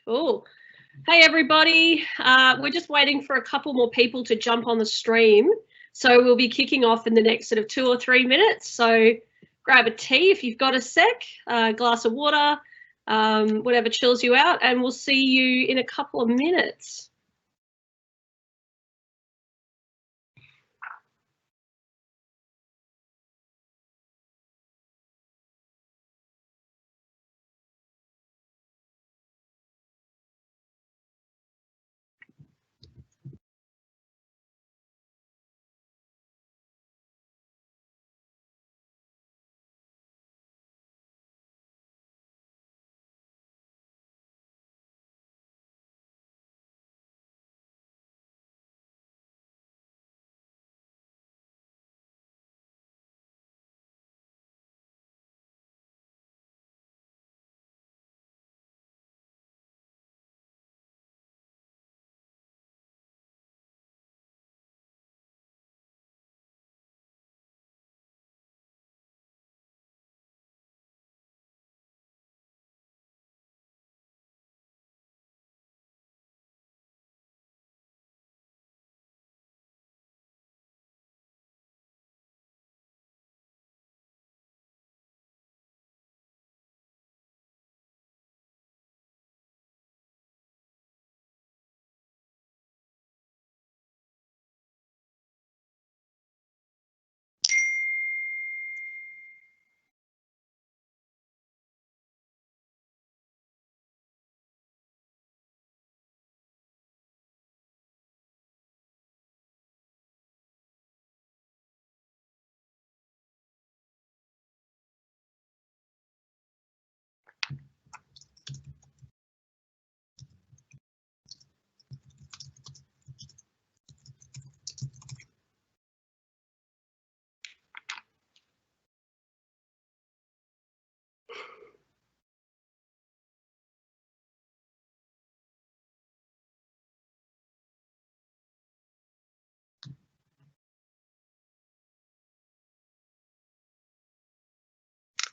Cool. Hey, everybody. We're just waiting for a couple more people to jump on the stream. So we'll be kicking off in the next sort of 2 or 3 minutes. So grab a tea if you've got a sec, a glass of water, whatever chills you out, and we'll see you in a couple of minutes.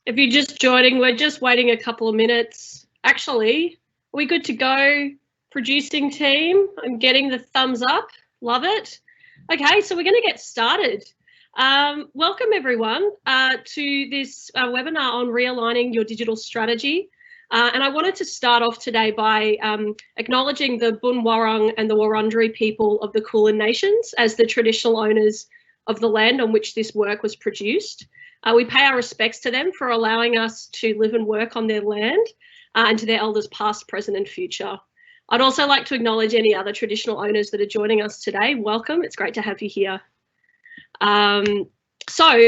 If you're just joining, we're just waiting a couple of minutes. Actually, are we good to go? Producing team, I'm getting the thumbs up. Love it. Okay, so we're going to get started. Welcome everyone to this webinar on realigning your digital strategy. And I wanted to start off today by acknowledging the Bunwurrung and the Wurundjeri people of the Kulin Nations as the traditional owners of the land on which this work was produced. We pay our respects to them for allowing us to live and work on their land and to their elders past, present and future. I'd also like to acknowledge any other traditional owners that are joining us today. Welcome, it's great to have you here. So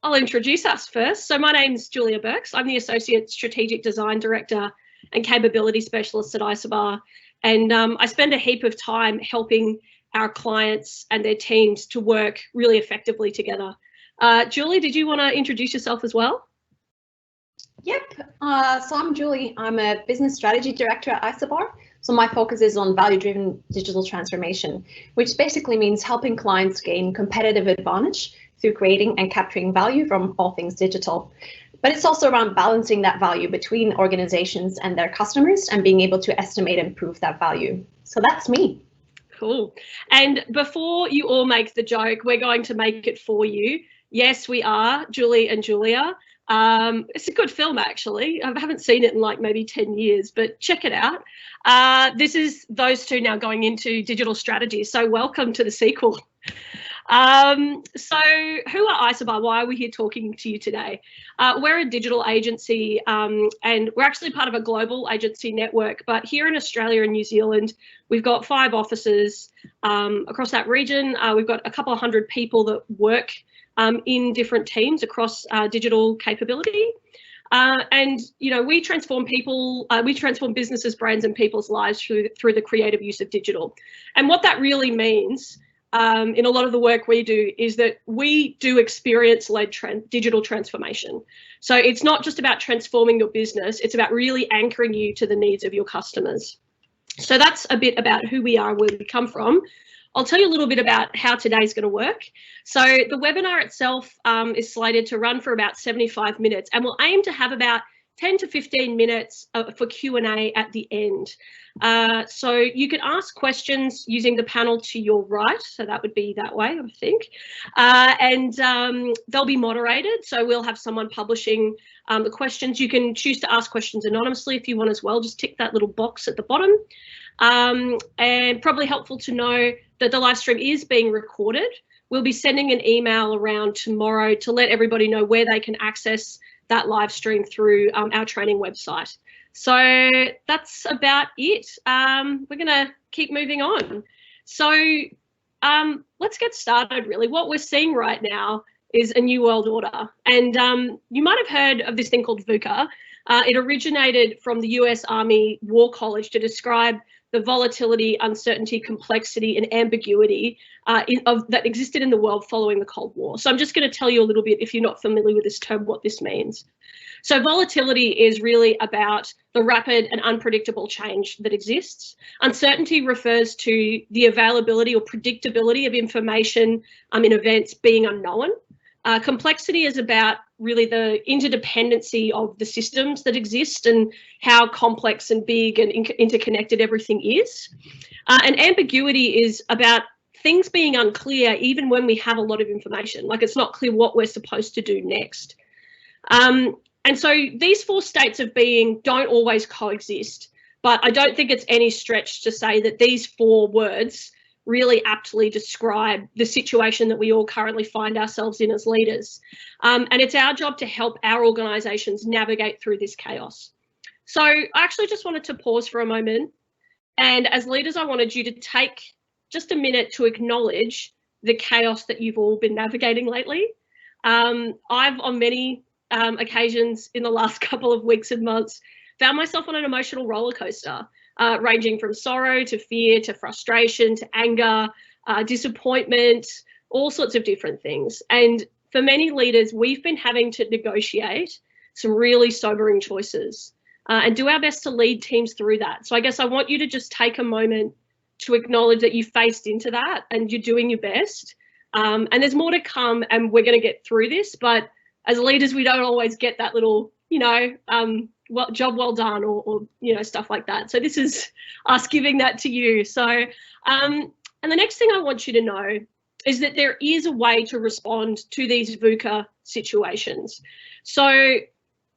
I'll introduce us first. So my name's Julia Birks. I'm the Associate Strategic Design Director and Capability Specialist at Isobar. And I spend a heap of time helping our clients and their teams to work really effectively together. Julie, did you want to introduce yourself as well? Yep, so I'm Julie. I'm a Business Strategy Director at Isobar. So my focus is on value-driven digital transformation, which basically means helping clients gain competitive advantage through creating and capturing value from all things digital. But it's also around balancing that value between organizations and their customers and being able to estimate and prove that value. So that's me. Cool. And before you all make the joke, we're going to make it for you. Yes, we are, Julie and Julia. It's a good film, actually. I haven't seen it in like maybe 10 years, but check it out. This is those two now going into digital strategy. So welcome to the sequel. So who are Isobar? Why are we here talking to you today? We're a digital agency and we're actually part of a global agency network, but here in Australia and New Zealand, we've got 5 offices across that region. We've got a couple of hundred people that work in different teams across digital capability. And, you know, we transform people, we transform businesses, brands and people's lives through the creative use of digital. And what that really means in a lot of the work we do is that we do experience-led digital transformation. So it's not just about transforming your business, it's about really anchoring you to the needs of your customers. So that's a bit about who we are, where we come from. I'll tell you a little bit about how today's going to work. So the webinar itself is slated to run for about 75 minutes and we'll aim to have about 10 to 15 minutes for Q&A at the end. So you can ask questions using the panel to your right. So that would be that way, I think. And they'll be moderated. So we'll have someone publishing the questions. You can choose to ask questions anonymously if you want as well. Just tick that little box at the bottom. And probably helpful to know that the live stream is being recorded. We'll be sending an email around tomorrow to let everybody know where they can access that live stream through our training website. So that's about it. We're going to keep moving on. So let's get started, really. What we're seeing right now is a new world order. And you might have heard of this thing called VUCA. It originated from the US Army War College to describe the volatility, uncertainty, complexity, and ambiguity that existed in the world following the Cold War. So I'm just going to tell you a little bit, if you're not familiar with this term, what this means. So volatility is really about the rapid and unpredictable change that exists. Uncertainty refers to the availability or predictability of information in events being unknown. Complexity is about really the interdependency of the systems that exist and how complex and big and interconnected everything is. And ambiguity is about things being unclear even when we have a lot of information, like it's not clear what we're supposed to do next. And so these four states of being don't always coexist, but I don't think it's any stretch to say that these four words really aptly describe the situation that we all currently find ourselves in as leaders. And it's our job to help our organisations navigate through this chaos. So I actually just wanted to pause for a moment. And as leaders, I wanted you to take just a minute to acknowledge the chaos that you've all been navigating lately. I've, on many occasions in the last couple of weeks and months, found myself on an emotional roller coaster. Ranging from sorrow to fear to frustration to anger, disappointment, all sorts of different things. And for many leaders, we've been having to negotiate some really sobering choices and do our best to lead teams through that. So I guess I want you to just take a moment to acknowledge that you faced into that and you're doing your best. And there's more to come and we're going to get through this. But as leaders, we don't always get that little, job well done or stuff like that. So this is us giving that to you. So and the next thing I want you to know is that there is a way to respond to these VUCA situations. So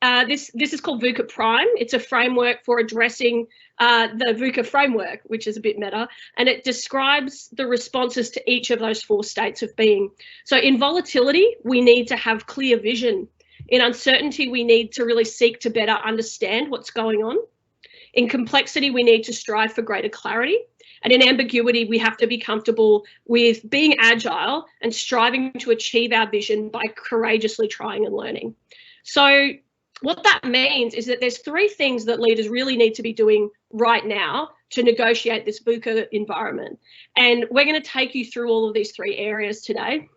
this is called VUCA Prime. It's a framework for addressing the VUCA framework, which is a bit meta, and it describes the responses to each of those four states of being. So in volatility, we need to have clear vision. In uncertainty, we need to really seek to better understand what's going on. In complexity, we need to strive for greater clarity. And in ambiguity, we have to be comfortable with being agile and striving to achieve our vision by courageously trying and learning. So what that means is that there's three things that leaders really need to be doing right now to negotiate this VUCA environment. And we're going to take you through all of these three areas today.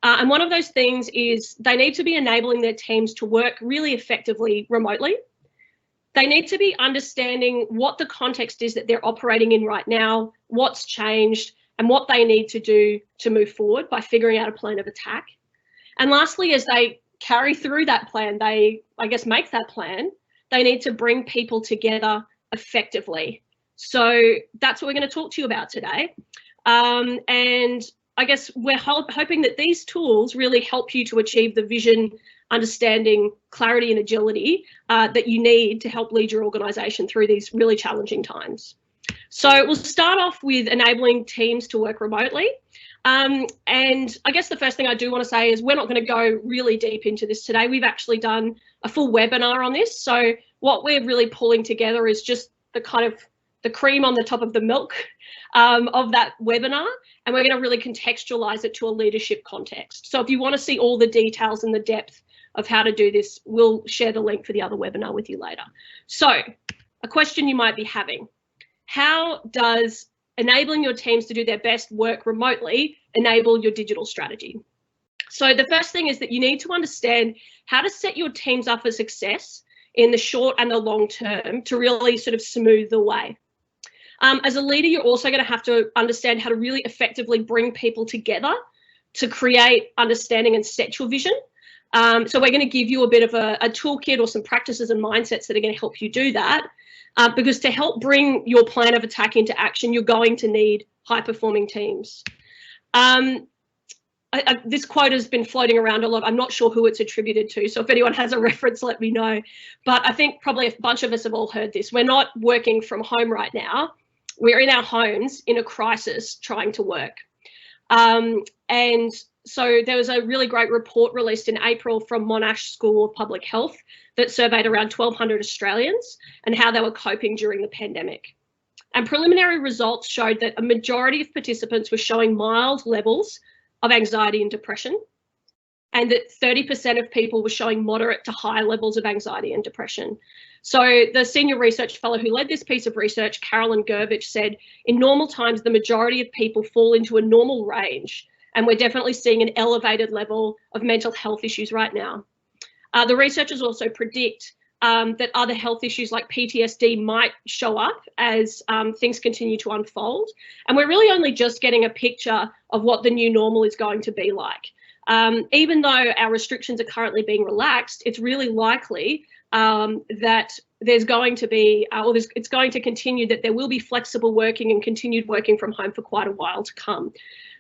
And one of those things is they need to be enabling their teams to work really effectively remotely. They need to be understanding what the context is that they're operating in right now, what's changed, and what they need to do to move forward by figuring out a plan of attack. And lastly, as they carry through that plan, make that plan, they need to bring people together effectively. So that's what we're going to talk to you about today. And I guess we're hoping that these tools really help you to achieve the vision, understanding, clarity and agility that you need to help lead your organisation through these really challenging times. So we'll start off with enabling teams to work remotely. And I guess the first thing I do want to say is we're not going to go really deep into this today. We've actually done a full webinar on this. So what we're really pulling together is just the kind of the cream on the top of the milk of that webinar, and we're going to really contextualize it to a leadership context. So if you want to see all the details and the depth of how to do this, we'll share the link for the other webinar with you later. So a question you might be having: how does enabling your teams to do their best work remotely enable your digital strategy? So the first thing is that you need to understand how to set your teams up for success in the short and the long term to really sort of smooth the way. As a leader, you're also going to have to understand how to really effectively bring people together to create understanding and set your vision. So we're going to give you a bit of a toolkit or some practices and mindsets that are going to help you do that. Because to help bring your plan of attack into action, you're going to need high-performing teams. This quote has been floating around a lot. I'm not sure who it's attributed to, so if anyone has a reference, let me know. But I think probably a bunch of us have all heard this. We're not working from home right now. We're in our homes in a crisis trying to work. And so there was a really great report released in April from Monash School of Public Health that surveyed around 1,200 Australians and how they were coping during the pandemic. And preliminary results showed that a majority of participants were showing mild levels of anxiety and depression, and that 30% of people were showing moderate to high levels of anxiety and depression. So the senior research fellow who led this piece of research, Carolyn Gervich, said, in normal times, the majority of people fall into a normal range, and we're definitely seeing an elevated level of mental health issues right now. The researchers also predict that other health issues like PTSD might show up as things continue to unfold. And we're really only just getting a picture of what the new normal is going to be like. Even though our restrictions are currently being relaxed, it's really likely that there's going to be, it's going to continue that there will be flexible working and continued working from home for quite a while to come.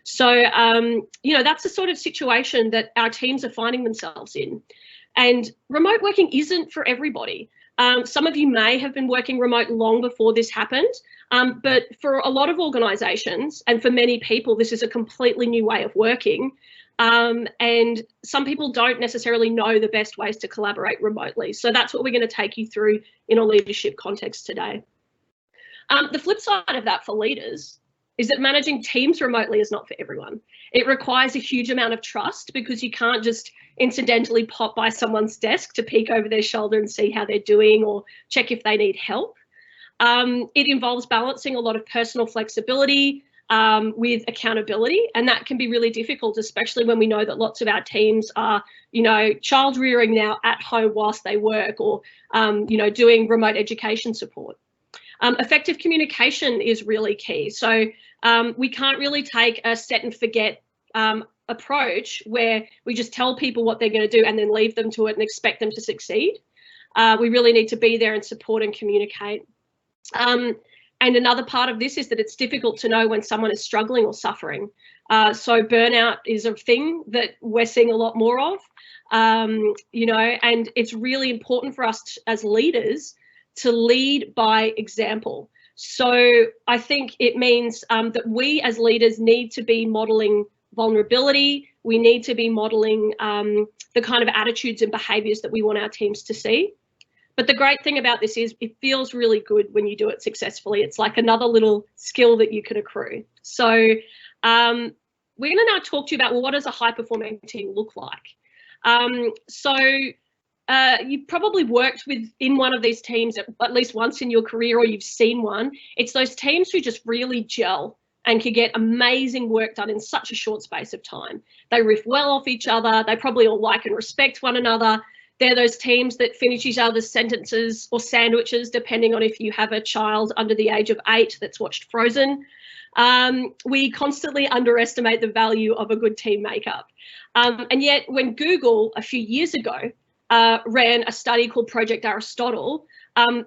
So, you know, that's the sort of situation that our teams are finding themselves in. And remote working isn't for everybody. Some of you may have been working remote long before this happened, but for a lot of organisations and for many people, this is a completely new way of working. And some people don't necessarily know the best ways to collaborate remotely. So that's what we're going to take you through in a leadership context today. The flip side of that for leaders is that managing teams remotely is not for everyone. It requires a huge amount of trust because you can't just incidentally pop by someone's desk to peek over their shoulder and see how they're doing or check if they need help. It involves balancing a lot of personal flexibility with accountability, and that can be really difficult, especially when we know that lots of our teams are, you know, child rearing now at home whilst they work, or, you know, doing remote education support. Effective communication is really key. So we can't really take a set and forget approach where we just tell people what they're going to do and then leave them to it and expect them to succeed. We really need to be there and support and communicate. And another part of this is that it's difficult to know when someone is struggling or suffering. So burnout is a thing that we're seeing a lot more of, you know, and it's really important for us as leaders to lead by example. So I think it means that we as leaders need to be modeling vulnerability. We need to be modeling the kind of attitudes and behaviours that we want our teams to see. But the great thing about this is it feels really good when you do it successfully. It's like another little skill that you can accrue. So we're going to now talk to you about, well, what does a high-performing team look like? You've probably worked in one of these teams at least once in your career, or you've seen one. It's those teams who just really gel and can get amazing work done in such a short space of time. They riff well off each other. They probably all like and respect one another. They're those teams that finish each other's sentences or sandwiches, depending on if you have a child under the age of 8 that's watched Frozen. We constantly underestimate the value of a good team makeup. And yet when Google a few years ago ran a study called Project Aristotle,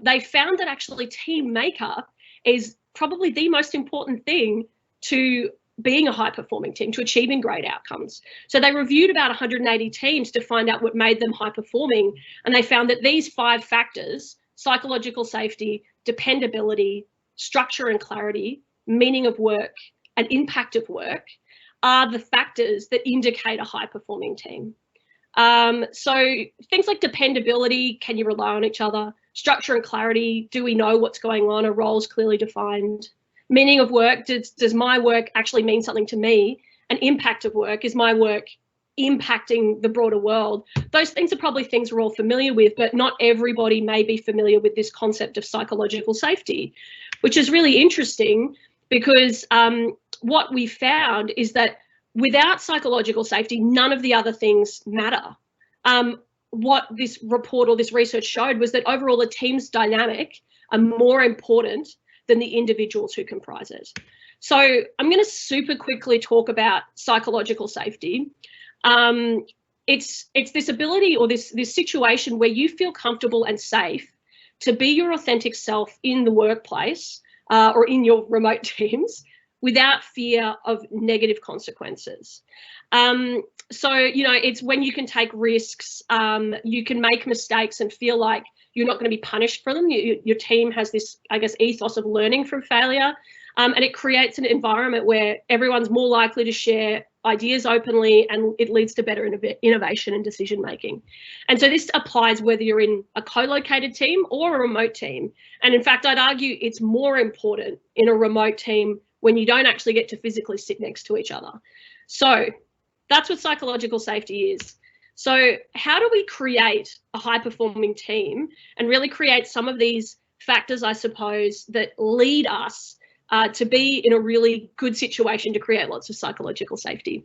they found that actually team makeup is probably the most important thing to being a high-performing team, to achieving great outcomes. So they reviewed about 180 teams to find out what made them high-performing, and they found that these 5 factors, psychological safety, dependability, structure and clarity, meaning of work, and impact of work, are the factors that indicate a high-performing team. So things like dependability, can you rely on each other? Structure and clarity, do we know what's going on? Are roles clearly defined? Meaning of work, does my work actually mean something to me? And impact of work, is my work impacting the broader world? Those things are probably things we're all familiar with, but not everybody may be familiar with this concept of psychological safety, which is really interesting because what we found is that without psychological safety, none of the other things matter. What this report or this research showed was that overall the team's dynamic are more important than the individuals who comprise it. So I'm going to super quickly talk about psychological safety. it's this ability or this situation where you feel comfortable and safe to be your authentic self in the workplace or in your remote teams without fear of negative consequences. So, you know, it's when you can take risks, you can make mistakes and feel like you're not going to be punished for them. Your team has this, I guess, ethos of learning from failure. And it creates an environment where everyone's more likely to share ideas openly, and it leads to better innovation and decision making. And so this applies whether you're in a co-located team or a remote team. And in fact, I'd argue it's more important in a remote team when you don't actually get to physically sit next to each other. So that's what psychological safety is. So how do we create a high-performing team and really create some of these factors, I suppose, that lead us to be in a really good situation to create lots of psychological safety?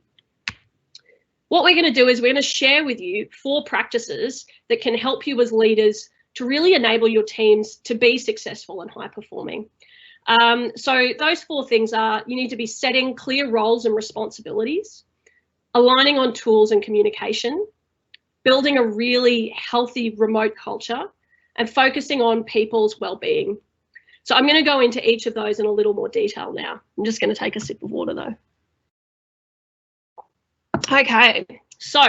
What we're going to do is we're going to share with you 4 practices that can help you as leaders to really enable your teams to be successful and high-performing. So those 4 things are: you need to be setting clear roles and responsibilities, aligning on tools and communication, building a really healthy remote culture, and focusing on people's well-being. So I'm going to go into each of those in a little more detail now. I'm just going to take a sip of water though. Okay, so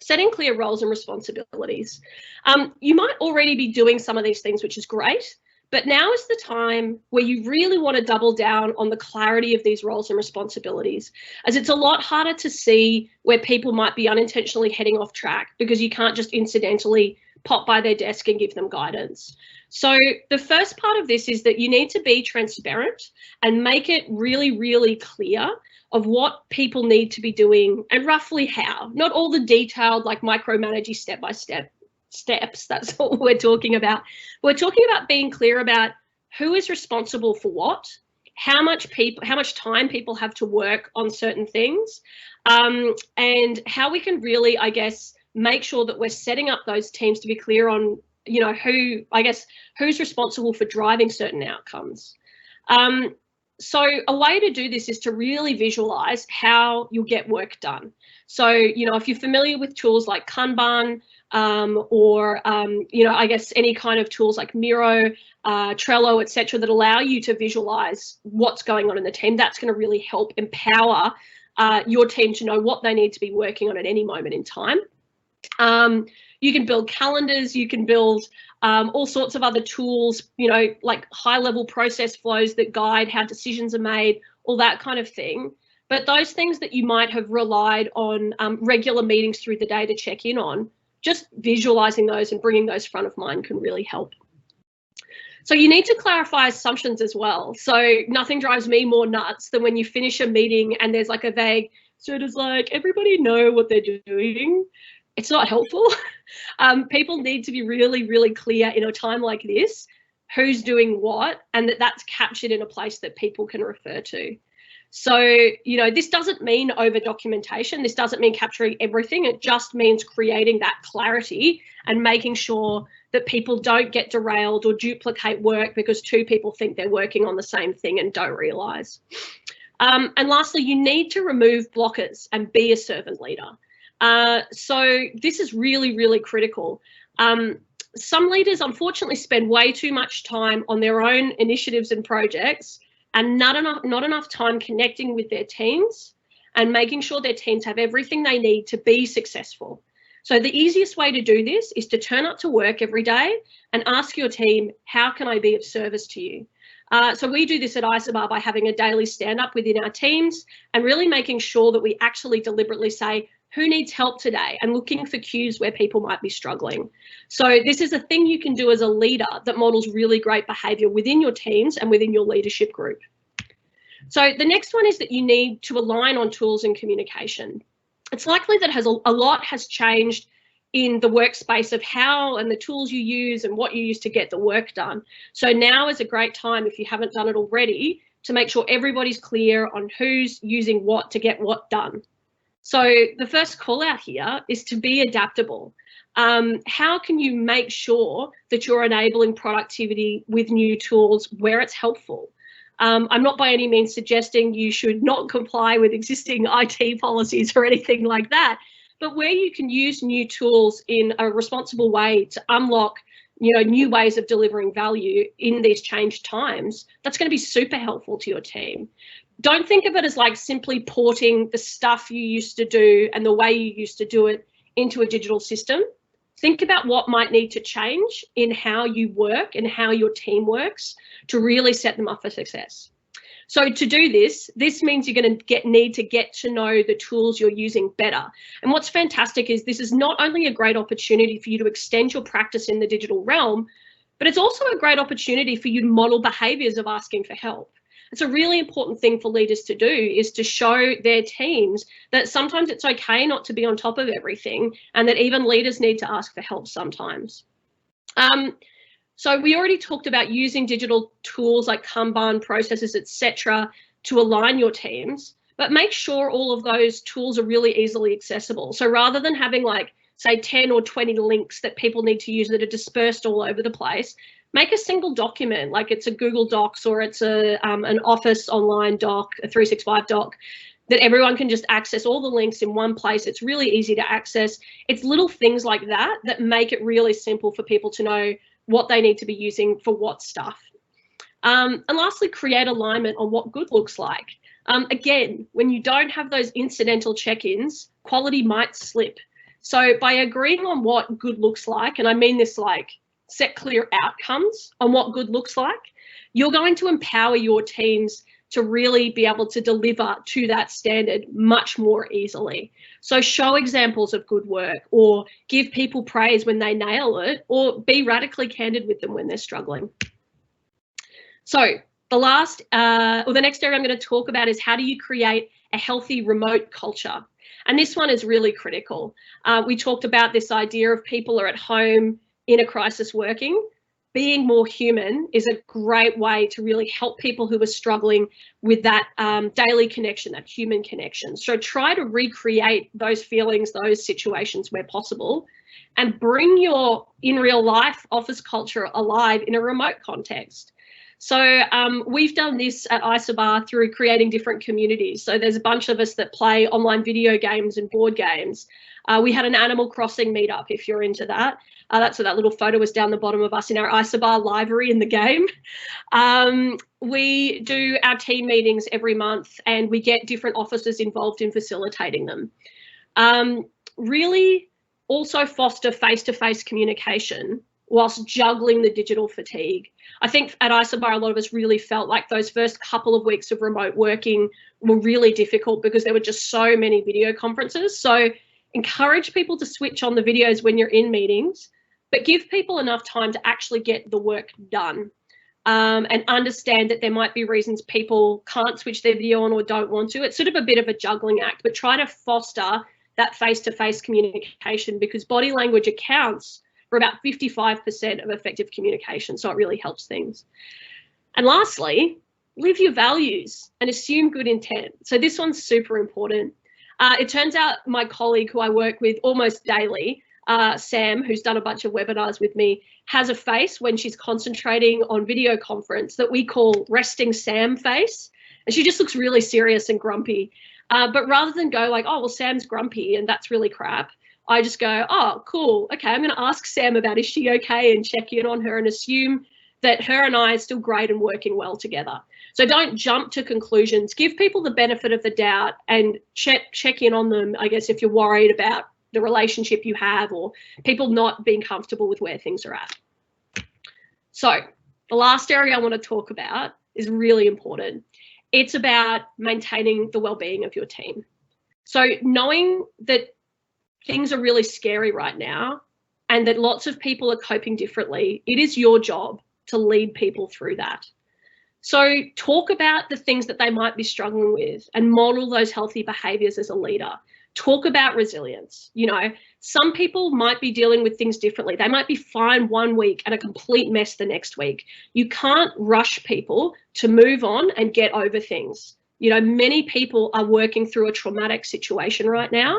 setting clear roles and responsibilities. You might already be doing some of these things, which is great, but now is the time where you really want to double down on the clarity of these roles and responsibilities, as it's a lot harder to see where people might be unintentionally heading off track because you can't just incidentally pop by their desk and give them guidance. So the first part of this is that you need to be transparent and make it really, really clear of what people need to be doing and roughly how. Not all the detailed, like micromanaging step-by-step steps, that's what we're talking about. We're talking about being clear about who is responsible for what, how much time people have to work on certain things, and how we can really, I guess, make sure that we're setting up those teams to be clear on, you know, who's responsible for driving certain outcomes. So a way to do this is to really visualize how you'll get work done. So, you know, if you're familiar with tools like Kanban, or, you know, I guess any kind of tools like Miro, Trello, etc., that allow you to visualize what's going on in the team, that's going to really help empower your team to know what they need to be working on at any moment in time. You can build calendars, you can build all sorts of other tools, you know, like high-level process flows that guide how decisions are made, all that kind of thing. But those things that you might have relied on regular meetings through the day to check in on, just visualizing those and bringing those front of mind can really help. So you need to clarify assumptions as well. So nothing drives me more nuts than when you finish a meeting and there's like a vague, so does like everybody know what they're doing? It's not helpful. People need to be really, really clear in a time like this, who's doing what, and that's captured in a place that people can refer to. So, you know, this doesn't mean over documentation. This doesn't mean capturing everything. It just means creating that clarity and making sure that people don't get derailed or duplicate work because 2 people think they're working on the same thing and don't realize. And lastly, you need to remove blockers and be a servant leader. So this is really, really critical. Some leaders unfortunately spend way too much time on their own initiatives and projects and not enough time connecting with their teams and making sure their teams have everything they need to be successful. So the easiest way to do this is to turn up to work every day and ask your team, how can I be of service to you? So we do this at Isobar by having a daily stand-up within our teams and really making sure that we actually deliberately say, who needs help today, and looking for cues where people might be struggling. So this is a thing you can do as a leader that models really great behaviour within your teams and within your leadership group. So the next one is that you need to align on tools and communication. It's likely that a lot has changed in the workspace of how and the tools you use and what you use to get the work done. So now is a great time, if you haven't done it already, to make sure everybody's clear on who's using what to get what done. So the first call out here is to be adaptable. How can you make sure that you're enabling productivity with new tools where it's helpful? I'm not by any means suggesting you should not comply with existing IT policies or anything like that, but where you can use new tools in a responsible way to unlock, new ways of delivering value in these changed times, that's going to be super helpful to your team. Don't think of it as like simply porting the stuff you used to do and the way you used to do it into a digital system. Think about what might need to change in how you work and how your team works to really set them up for success. So to do this means you're going to need to get to know the tools you're using better. And what's fantastic is this is not only a great opportunity for you to extend your practice in the digital realm, but it's also a great opportunity for you to model behaviours of asking for help. It's a really important thing for leaders to do, is to show their teams that sometimes it's okay not to be on top of everything, and that even leaders need to ask for help sometimes. So we already talked about using digital tools like Kanban, processes, etc., to align your teams, but make sure all of those tools are really easily accessible. So rather than having like, say, 10 or 20 links that people need to use that are dispersed all over the place, make a single document, like it's a Google Docs or it's an Office online doc, a 365 doc, that everyone can just access all the links in one place. It's really easy to access. It's little things like that that make it really simple for people to know what they need to be using for what stuff. And lastly, create alignment on what good looks like. Again, when you don't have those incidental check-ins, quality might slip. So by agreeing on what good looks like, and I mean this like set clear outcomes on what good looks like, you're going to empower your teams to really be able to deliver to that standard much more easily. So show examples of good work, or give people praise when they nail it, or be radically candid with them when they're struggling. So the next area I'm going to talk about is how do you create a healthy remote culture? And this one is really critical. We talked about this idea of people are at home in a crisis working. Being more human is a great way to really help people who are struggling with that daily connection, that human connection. So try to recreate those feelings, those situations where possible, and bring your in real life office culture alive in a remote context. So we've done this at Isobar through creating different communities. So there's a bunch of us that play online video games and board games. We had an Animal Crossing meetup, if you're into that. That's what that little photo was down the bottom of us in our Isobar library in the game. We do our team meetings every month, and we get different officers involved in facilitating them. Really also foster face-to-face communication whilst juggling the digital fatigue. I think at Isobar, a lot of us really felt like those first couple of weeks of remote working were really difficult because there were just so many video conferences. So encourage people to switch on the videos when you're in meetings, but give people enough time to actually get the work done, and understand that there might be reasons people can't switch their video on or don't want to. It's sort of a bit of a juggling act, but try to foster that face-to-face communication, because body language accounts for about 55% of effective communication, so it really helps things. And lastly, live your values and assume good intent. So this one's super important. It turns out my colleague who I work with almost daily, Sam, who's done a bunch of webinars with me, has a face when she's concentrating on video conference that we call resting Sam face. And she just looks really serious and grumpy. But rather than go like, oh, well, Sam's grumpy and that's really crap, I just go, oh, cool. Okay, I'm going to ask Sam about is she okay and check in on her and assume that her and I are still great and working well together. So don't jump to conclusions. Give people the benefit of the doubt and check in on them, I guess, if you're worried about the relationship you have or people not being comfortable with where things are at. So the last area I want to talk about is really important. It's about maintaining the well-being of your team. So knowing that things are really scary right now and that lots of people are coping differently, it is your job to lead people through that. So talk about the things that they might be struggling with and model those healthy behaviours as a leader. Talk about resilience. You know, some people might be dealing with things differently. They might be fine one week and a complete mess the next week. You can't rush people to move on and get over things. You know, many people are working through a traumatic situation right now,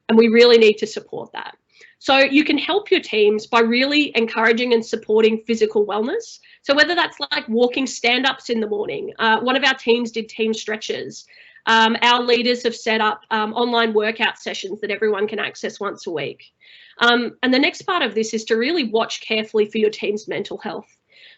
and we really need to support that. So you can help your teams by really encouraging and supporting physical wellness. So whether that's like walking stand-ups in the morning, one of our teams did team stretches. Our leaders have set up online workout sessions that everyone can access once a week. And the next part of this is to really watch carefully for your team's mental health.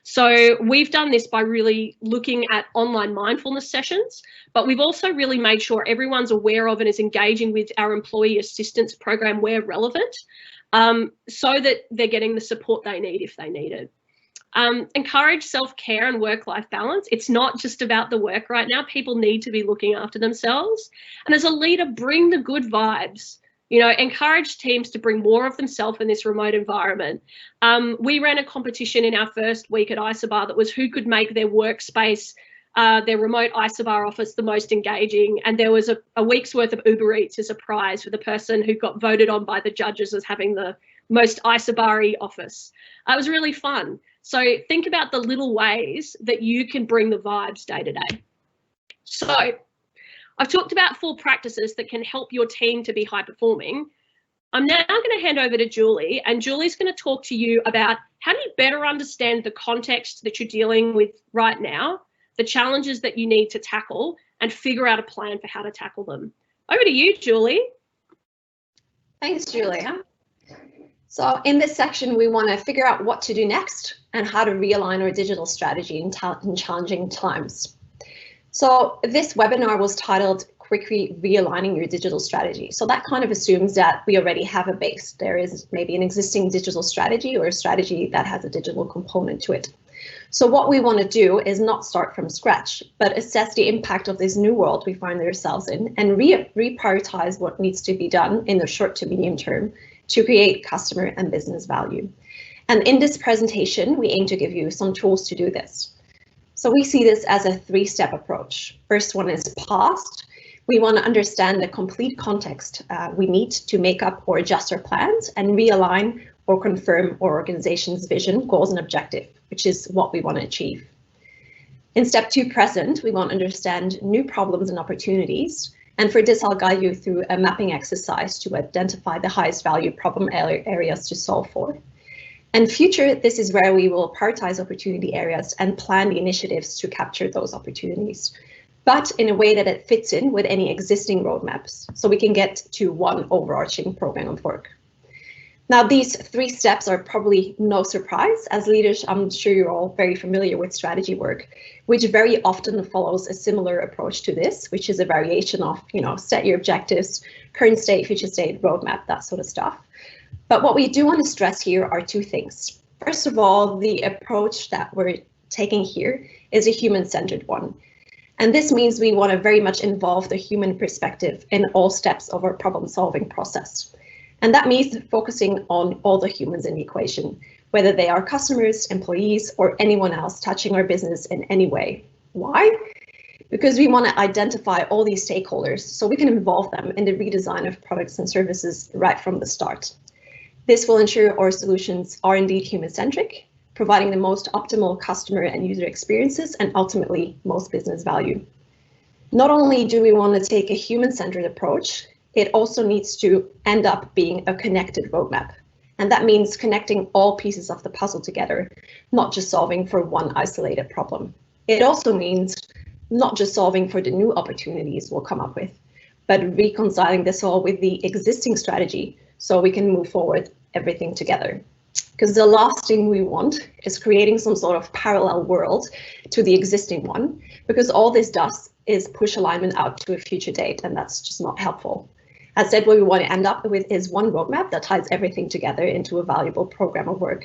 So we've done this by really looking at online mindfulness sessions, but we've also really made sure everyone's aware of and is engaging with our employee assistance program where relevant, so that they're getting the support they need if they need it. Encourage self-care and work-life balance. It's not just about the work right now. People need to be looking after themselves. And as a leader, bring the good vibes. You know, encourage teams to bring more of themselves in this remote environment. We ran a competition in our first week at Isobar that was who could make their workspace, their remote Isobar office the most engaging. And there was a week's worth of Uber Eats as a prize for the person who got voted on by the judges as having the most Isobar-y office. It was really fun. So think about the little ways that you can bring the vibes day to day. So I've talked about 4 practices that can help your team to be high performing. I'm now going to hand over to Julie, and Julie's going to talk to you about how do you better understand the context that you're dealing with right now, the challenges that you need to tackle, and figure out a plan for how to tackle them. Over to you, Julie. Thanks, Julia. So in this section, we want to figure out what to do next and how to realign our digital strategy in challenging times. So this webinar was titled Quickly Realigning Your Digital Strategy. So that kind of assumes that we already have a base. There is maybe an existing digital strategy or a strategy that has a digital component to it. So what we want to do is not start from scratch, but assess the impact of this new world we find ourselves in and reprioritize what needs to be done in the short to medium term to create customer and business value. And in this presentation, we aim to give you some tools to do this. So we see this as a 3-step approach. First one is past. We want to understand the complete context we need to make up or adjust our plans and realign or confirm our organization's vision, goals, and objective, which is what we want to achieve. In step 2, present, we want to understand new problems and opportunities. And for this, I'll guide you through a mapping exercise to identify the highest value problem areas to solve for. And future, this is where we will prioritize opportunity areas and plan the initiatives to capture those opportunities, but in a way that it fits in with any existing roadmaps, so we can get to one overarching program of work. Now, these 3 steps are probably no surprise. As leaders, I'm sure you're all very familiar with strategy work, which very often follows a similar approach to this, which is a variation of, set your objectives, current state, future state, roadmap, that sort of stuff. But what we do want to stress here are 2 things. First of all, the approach that we're taking here is a human-centered one. And this means we want to very much involve the human perspective in all steps of our problem-solving process. And that means focusing on all the humans in the equation, whether they are customers, employees, or anyone else touching our business in any way. Why? Because we want to identify all these stakeholders so we can involve them in the redesign of products and services right from the start. This will ensure our solutions are indeed human-centric, providing the most optimal customer and user experiences and ultimately most business value. Not only do we want to take a human-centered approach, it also needs to end up being a connected roadmap. And that means connecting all pieces of the puzzle together, not just solving for one isolated problem. It also means not just solving for the new opportunities we'll come up with, but reconciling this all with the existing strategy so we can move forward everything together. Because the last thing we want is creating some sort of parallel world to the existing one, because all this does is push alignment out to a future date, and that's just not helpful. As said, what we want to end up with is one roadmap that ties everything together into a valuable program of work.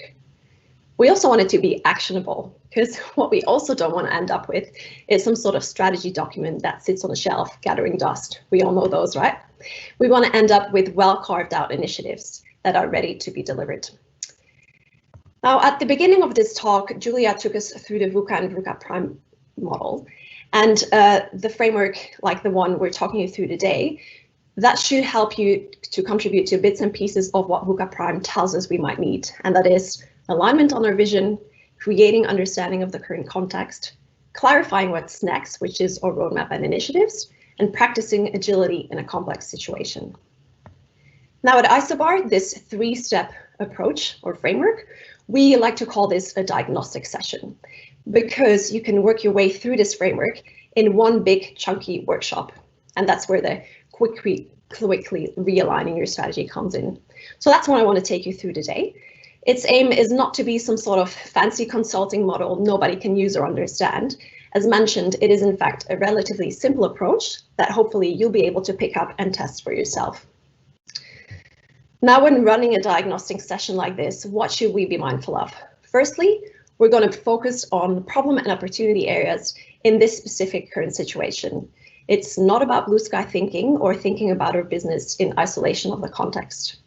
We also want it to be actionable, because what we also don't want to end up with is some sort of strategy document that sits on a shelf gathering dust. We all know those, right? We want to end up with well carved out initiatives that are ready to be delivered. Now, at the beginning of this talk, Julia took us through the VUCA and VUCA Prime model, and the framework like the one we're talking you through today, that should help you to contribute to bits and pieces of what VUCA Prime tells us we might need, and that is alignment on our vision, creating understanding of the current context, clarifying what's next, which is our roadmap and initiatives, and practicing agility in a complex situation. Now at Isobar, this 3-step approach or framework, we like to call this a diagnostic session, because you can work your way through this framework in one big chunky workshop. And that's where the quickly realigning your strategy comes in. So that's what I want to take you through today. Its aim is not to be some sort of fancy consulting model nobody can use or understand. As mentioned, it is in fact a relatively simple approach that hopefully you'll be able to pick up and test for yourself. Now, when running a diagnostic session like this, what should we be mindful of? Firstly, we're going to focus on problem and opportunity areas in this specific current situation. It's not about blue sky thinking or thinking about our business in isolation of the context.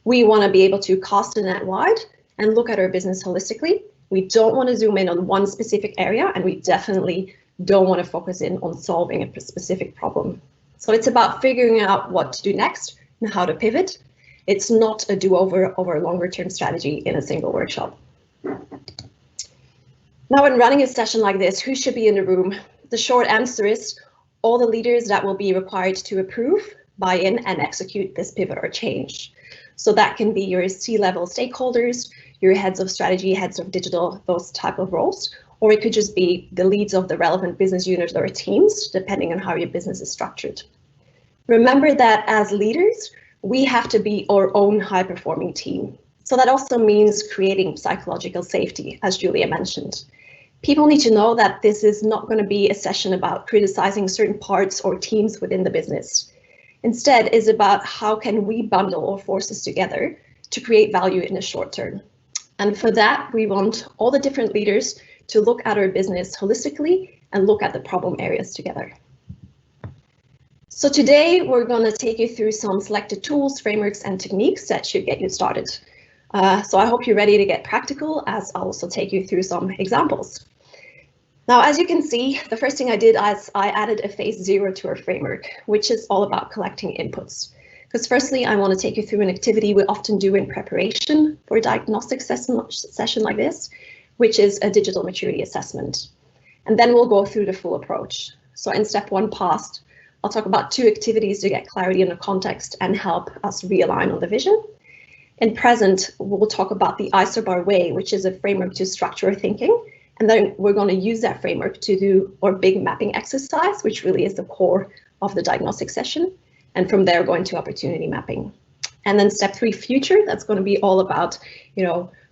We want to be able to cast the net wide and look at our business holistically. We don't want to zoom in on one specific area, and we definitely don't want to focus in on solving a specific problem. So it's about figuring out what to do next and how to pivot. It's not a do-over over a longer-term strategy in a single workshop. Now, when running a session like this, who should be in the room? The short answer is all the leaders that will be required to approve, buy in, and execute this pivot or change. So that can be your C-level stakeholders, your heads of strategy, heads of digital, those type of roles, or it could just be the leads of the relevant business units or teams, depending on how your business is structured. Remember that as leaders, we have to be our own high-performing team. So that also means creating psychological safety, as Julia mentioned. People need to know that this is not going to be a session about criticizing certain parts or teams within the business. Instead, it's about how can we bundle our forces together to create value in the short term. And for that, we want all the different leaders to look at our business holistically and look at the problem areas together. So today, we're going to take you through some selected tools, frameworks, and techniques that should get you started. So I hope you're ready to get practical, as I'll also take you through some examples. Now, as you can see, the first thing I did is I added a phase 0 to our framework, which is all about collecting inputs. Because firstly, I want to take you through an activity we often do in preparation for a diagnostic session like this, which is a digital maturity assessment. And then we'll go through the full approach. So in step 1 past, I'll talk about 2 activities to get clarity in the context and help us realign on the vision. In present, we'll talk about the Isobar way, which is a framework to structure our thinking. And then we're going to use that framework to do our big mapping exercise, which really is the core of the diagnostic session. And from there, go into opportunity mapping. And then step 3, future, that's going to be all about,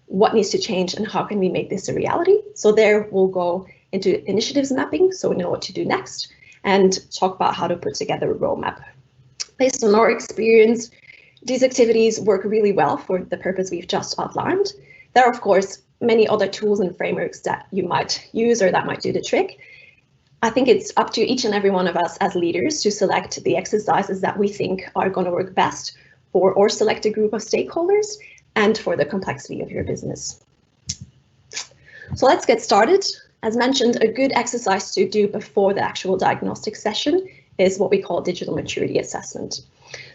what needs to change and how can we make this a reality. So there we'll go into initiatives mapping, so we know what to do next, and talk about how to put together a roadmap. Based on our experience, these activities work really well for the purpose we've just outlined. There are, of course, many other tools and frameworks that you might use or that might do the trick. I think it's up to each and every one of us as leaders to select the exercises that we think are going to work best for our selected group of stakeholders and for the complexity of your business. So let's get started. As mentioned, a good exercise to do before the actual diagnostic session is what we call digital maturity assessment.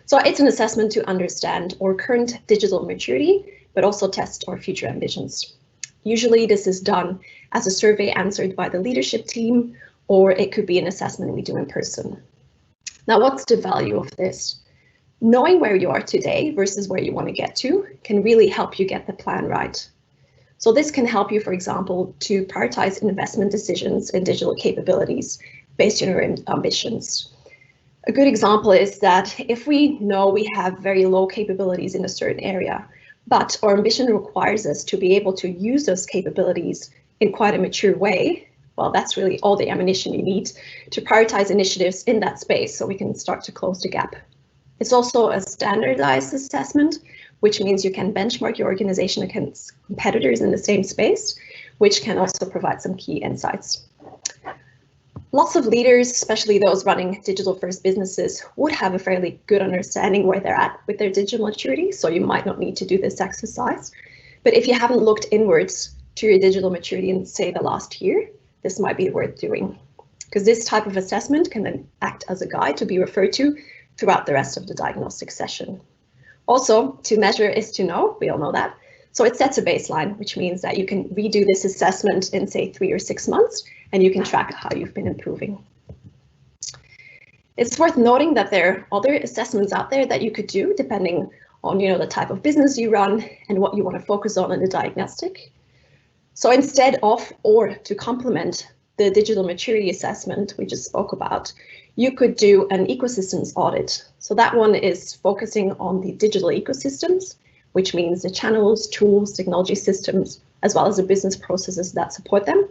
So it's an assessment to understand our current digital maturity, but also test our future ambitions. Usually this is done as a survey answered by the leadership team, or it could be an assessment we do in person. Now, what's the value of this? Knowing where you are today versus where you want to get to can really help you get the plan right. So this can help you, for example, to prioritize investment decisions in digital capabilities based on your ambitions. A good example is that if we know we have very low capabilities in a certain area, but our ambition requires us to be able to use those capabilities in quite a mature way, well, that's really all the ammunition you need to prioritize initiatives in that space so we can start to close the gap. It's also a standardized assessment, which means you can benchmark your organization against competitors in the same space, which can also provide some key insights. Lots of leaders, especially those running digital-first businesses, would have a fairly good understanding where they're at with their digital maturity, so you might not need to do this exercise. But if you haven't looked inwards to your digital maturity in, say, the last year, this might be worth doing, because this type of assessment can then act as a guide to be referred to throughout the rest of the diagnostic session. Also, to measure is to know, we all know that. So it sets a baseline, which means that you can redo this assessment in, say, 3 or 6 months, and you can track how you've been improving. It's worth noting that there are other assessments out there that you could do depending on the type of business you run and what you want to focus on in the diagnostic. So instead of or to complement the digital maturity assessment we just spoke about, you could do an ecosystems audit. So that one is focusing on the digital ecosystems, which means the channels, tools, technology systems, as well as the business processes that support them.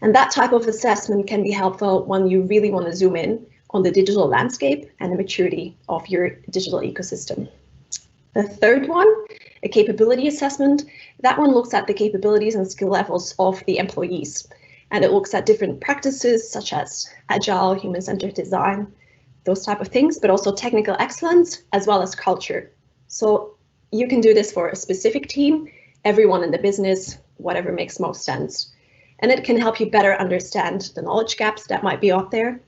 And that type of assessment can be helpful when you really want to zoom in on the digital landscape and the maturity of your digital ecosystem. The third one, a capability assessment, that one looks at the capabilities and skill levels of the employees. And it looks at different practices such as agile, human-centered design, those type of things, but also technical excellence as well as culture. So you can do this for a specific team, everyone in the business, whatever makes most sense. And it can help you better understand the knowledge gaps that might be out there,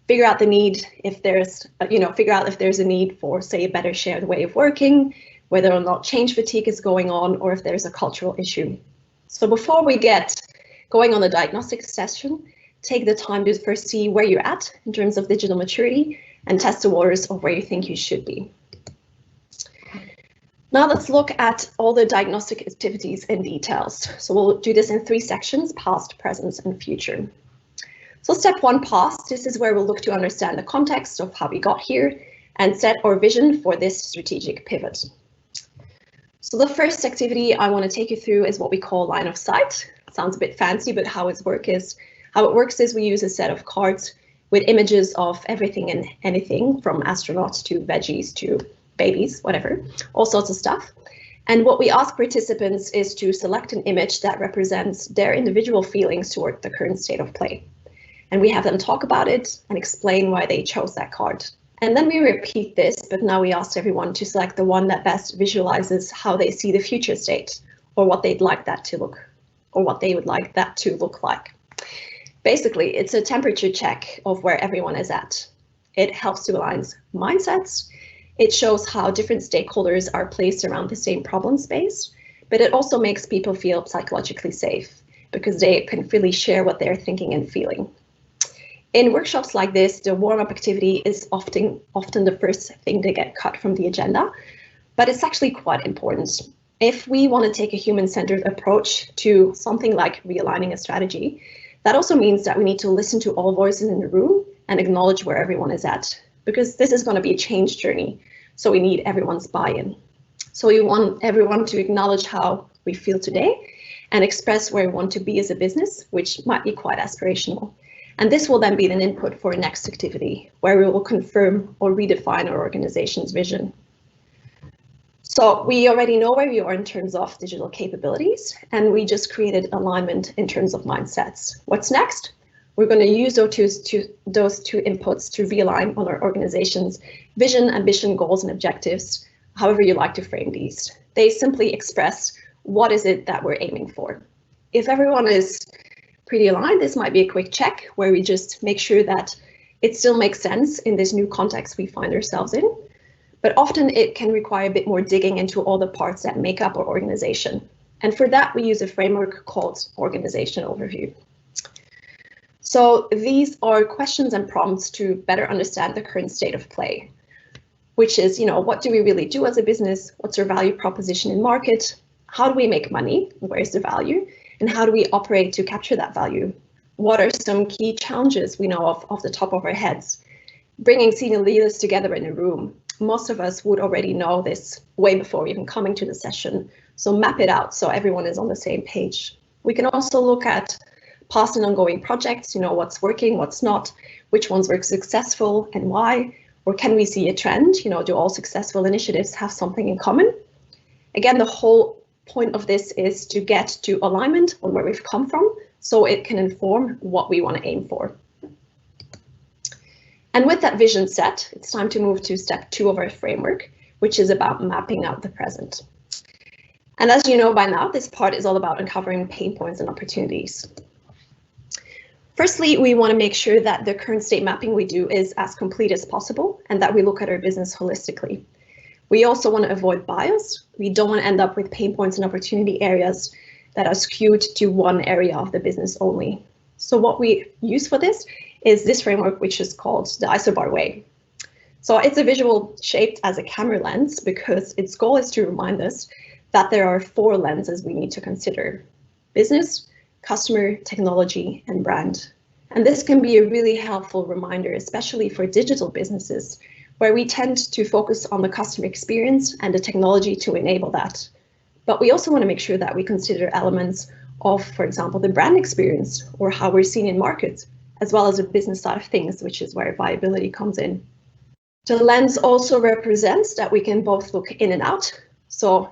figure out the need if there's, figure out if there's a need for, say, a better shared way of working, whether or not change fatigue is going on, or if there's a cultural issue. So before we get going on the diagnostic session, take the time to first see where you're at in terms of digital maturity and test the waters of where you think you should be. Now let's look at all the diagnostic activities in details. So we'll do this in 3 sections, past, present, and future. So step 1, past, this is where we'll look to understand the context of how we got here and set our vision for this strategic pivot. So the first activity I want to take you through is what we call line of sight. Sounds a bit fancy, but how it works is we use a set of cards with images of everything and anything, from astronauts to veggies to babies, whatever, all sorts of stuff. And what we ask participants is to select an image that represents their individual feelings toward the current state of play. And we have them talk about it and explain why they chose that card. And then we repeat this, but now we ask everyone to select the one that best visualizes how they see the future state, or what they'd like that to look, or what they would like that to look like. Basically, it's a temperature check of where everyone is at. It helps to align mindsets. It shows how different stakeholders are placed around the same problem space, but it also makes people feel psychologically safe because they can freely share what they're thinking and feeling. In workshops like this, the warm-up activity is often the first thing to get cut from the agenda, but it's actually quite important. If we want to take a human-centered approach to something like realigning a strategy, that also means that we need to listen to all voices in the room and acknowledge where everyone is at, because this is going to be a change journey, so we need everyone's buy-in. So we want everyone to acknowledge how we feel today and express where we want to be as a business, which might be quite aspirational. And this will then be an input for a next activity, where we will confirm or redefine our organization's vision. So we already know where we are in terms of digital capabilities, and we just created alignment in terms of mindsets. What's next? We're going to use those two inputs to realign on our organization's vision, ambition, goals, and objectives, however you like to frame these. They simply express what is it that we're aiming for. If everyone is pretty aligned, this might be a quick check where we just make sure that it still makes sense in this new context we find ourselves in. But often it can require a bit more digging into all the parts that make up our organization. And for that, we use a framework called Organization Overview. So these are questions and prompts to better understand the current state of play, which is, what do we really do as a business? What's our value proposition in market? How do we make money? Where's the value? And how do we operate to capture that value? What are some key challenges we know of off the top of our heads? Bringing senior leaders together in a room. Most of us would already know this way before even coming to the session. So map it out so everyone is on the same page. We can also look at past and ongoing projects, what's working, what's not, which ones were successful and why, or can we see a trend? Do all successful initiatives have something in common? Again, the whole point of this is to get to alignment on where we've come from, so it can inform what we want to aim for. And with that vision set, it's time to move to step 2 of our framework, which is about mapping out the present. And as you know by now, this part is all about uncovering pain points and opportunities. Firstly, we want to make sure that the current state mapping we do is as complete as possible and that we look at our business holistically. We also want to avoid bias. We don't want to end up with pain points and opportunity areas that are skewed to one area of the business only. So what we use for this is this framework, which is called the Isobar way. So it's a visual shaped as a camera lens because its goal is to remind us that there are 4 lenses we need to consider: business, customer, technology, and brand. And this can be a really helpful reminder, especially for digital businesses, where we tend to focus on the customer experience and the technology to enable that. But we also want to make sure that we consider elements of, for example, the brand experience or how we're seen in markets, as well as the business side of things, which is where viability comes in. The lens also represents that we can both look in and out. So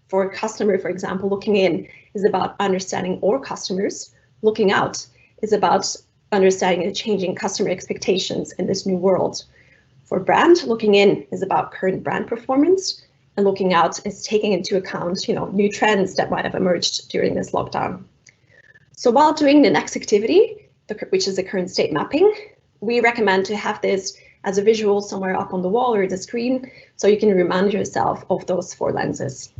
for a customer, for example, looking in is about understanding our customers. Looking out is about understanding the changing customer expectations in this new world. For brand, looking in is about current brand performance, and looking out is taking into account, new trends that might have emerged during this lockdown. So while doing the next activity, which is the current state mapping, we recommend to have this as a visual somewhere up on the wall or the screen, so you can remind yourself of those 4 lenses.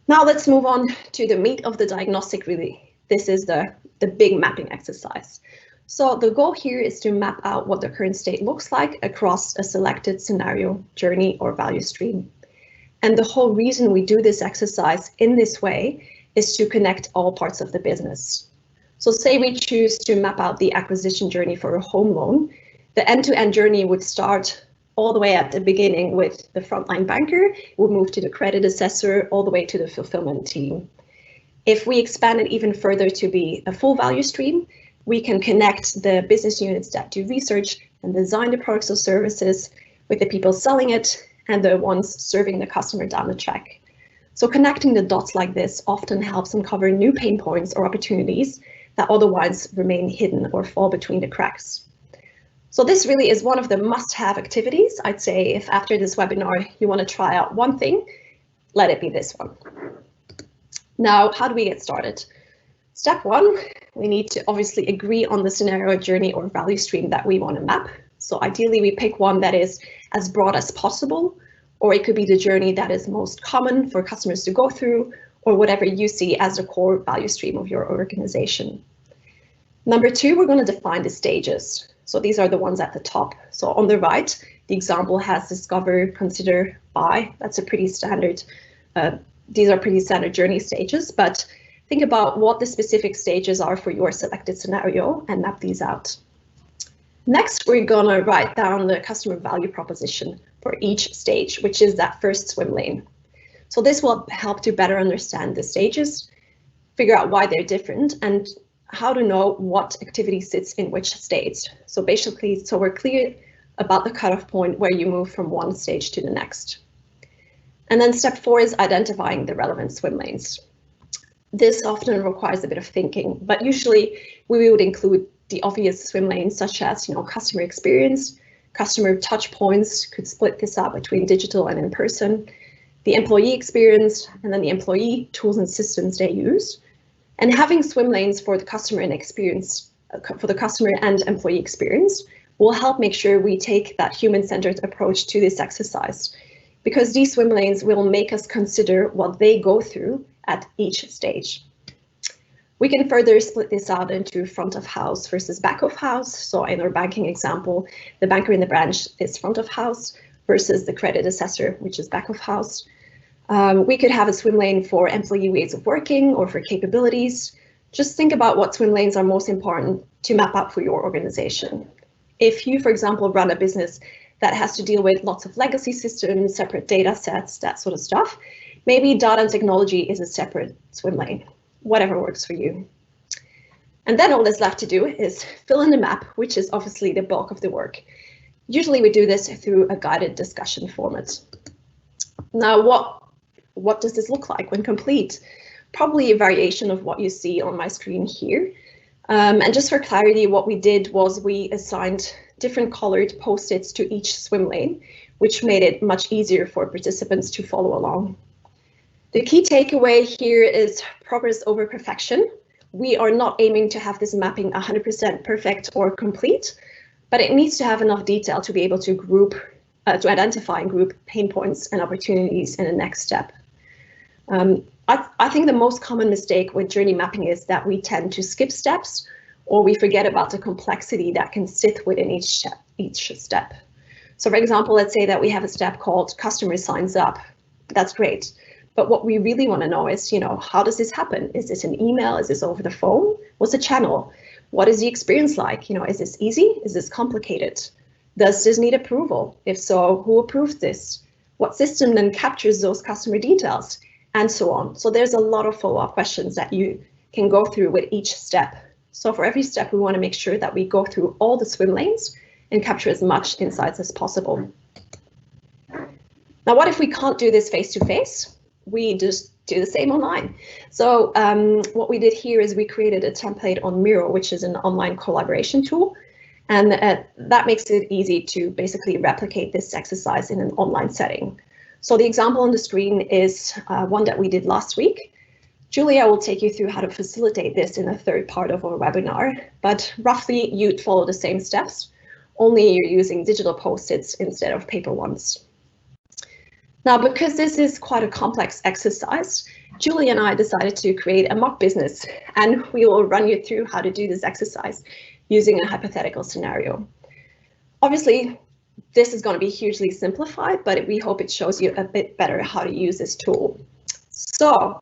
Now let's move on to the meat of the diagnostic, really. This is the big mapping exercise. So the goal here is to map out what the current state looks like across a selected scenario, journey, or value stream. And the whole reason we do this exercise in this way is to connect all parts of the business. So say we choose to map out the acquisition journey for a home loan, the end-to-end journey would start all the way at the beginning with the frontline banker, would move to the credit assessor, all the way to the fulfillment team. If we expand it even further to be a full value stream, we can connect the business units that do research and design the products or services with the people selling it and the ones serving the customer down the track. So connecting the dots like this often helps uncover new pain points or opportunities that otherwise remain hidden or fall between the cracks. So this really is one of the must-have activities. I'd say if after this webinar you want to try out one thing, let it be this one. Now, how do we get started? Step 1, we need to obviously agree on the scenario, journey, or value stream that we want to map. So ideally we pick one that is as broad as possible, or it could be the journey that is most common for customers to go through, or whatever you see as the core value stream of your organization. Number 2, we're going to define the stages. So these are the ones at the top. So on the right, the example has discover, consider, buy. That's a pretty standard, these are pretty standard journey stages, but think about what the specific stages are for your selected scenario and map these out. Next, we're gonna write down the customer value proposition for each stage, which is that first swim lane. So this will help to better understand the stages, figure out why they're different, and how to know what activity sits in which stage. So basically, so we're clear about the cutoff point where you move from one stage to the next. And then step 4 is identifying the relevant swim lanes. This often requires a bit of thinking, but usually we would include the obvious swim lanes such as, customer experience, customer touch points, could split this up between digital and in person, the employee experience, and then the employee tools and systems they use. And having swim lanes for the customer and experience, for the customer and employee experience will help make sure we take that human-centered approach to this exercise, because these swim lanes will make us consider what they go through at each stage. We can further split this out into front of house versus back of house. So in our banking example, the banker in the branch is front of house versus the credit assessor, which is back of house. We could have a swim lane for employee ways of working or for capabilities. Just think about what swim lanes are most important to map out for your organization. If you, for example, run a business that has to deal with lots of legacy systems, separate data sets, that sort of stuff, maybe data and technology is a separate swim lane, whatever works for you. And then all that's left to do is fill in the map, which is obviously the bulk of the work. Usually we do this through a guided discussion format. Now, what does this look like when complete? Probably a variation of what you see on my screen here. And just for clarity, what we did was we assigned different colored post-its to each swim lane, which made it much easier for participants to follow along. The key takeaway here is progress over perfection. We are not aiming to have this mapping 100% perfect or complete, but it needs to have enough detail to be able to to identify and group pain points and opportunities in the next step. I think the most common mistake with journey mapping is that we tend to skip steps, or we forget about the complexity that can sit within each step. So for example, let's say that we have a step called customer signs up. That's great. But what we really want to know is, how does this happen? Is this an email? Is this over the phone? What's the channel? What is the experience like? Is this easy? Is this complicated? Does this need approval? If so, who approves this? What system then captures those customer details? And so on. So there's a lot of follow-up questions that you can go through with each step. So for every step, we want to make sure that we go through all the swim lanes and capture as much insights as possible. Now, what if we can't do this face-to-face? We just do the same online. So what we did here is we created a template on Miro, which is an online collaboration tool. And that makes it easy to basically replicate this exercise in an online setting. So the example on the screen is one that we did last week. Julia will take you through how to facilitate this in the third part of our webinar, but roughly you'd follow the same steps, only you're using digital post-its instead of paper ones. Now, because this is quite a complex exercise, Julie and I decided to create a mock business, and we will run you through how to do this exercise using a hypothetical scenario. Obviously, this is going to be hugely simplified, but we hope it shows you a bit better how to use this tool. So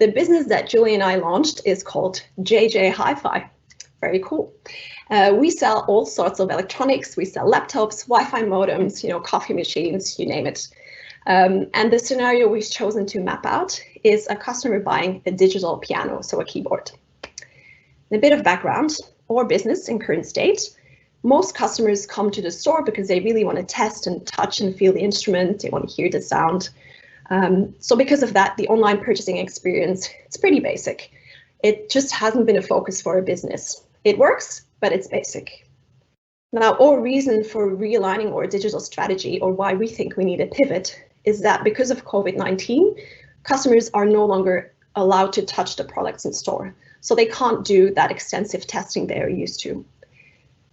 the business that Julie and I launched is called JJ Hi-Fi. Very cool. We sell all sorts of electronics. We sell laptops, Wi-Fi modems, coffee machines, you name it. And the scenario we've chosen to map out is a customer buying a digital piano, so a keyboard. A bit of background, our business in current state. Most customers come to the store because they really want to test and touch and feel the instrument. They want to hear the sound. So because of that, the online purchasing experience, it's pretty basic. It just hasn't been a focus for a business. It works, but it's basic. Now, our reason for realigning our digital strategy, or why we think we need a pivot, is that because of COVID-19, customers are no longer allowed to touch the products in store. So they can't do that extensive testing they're used to.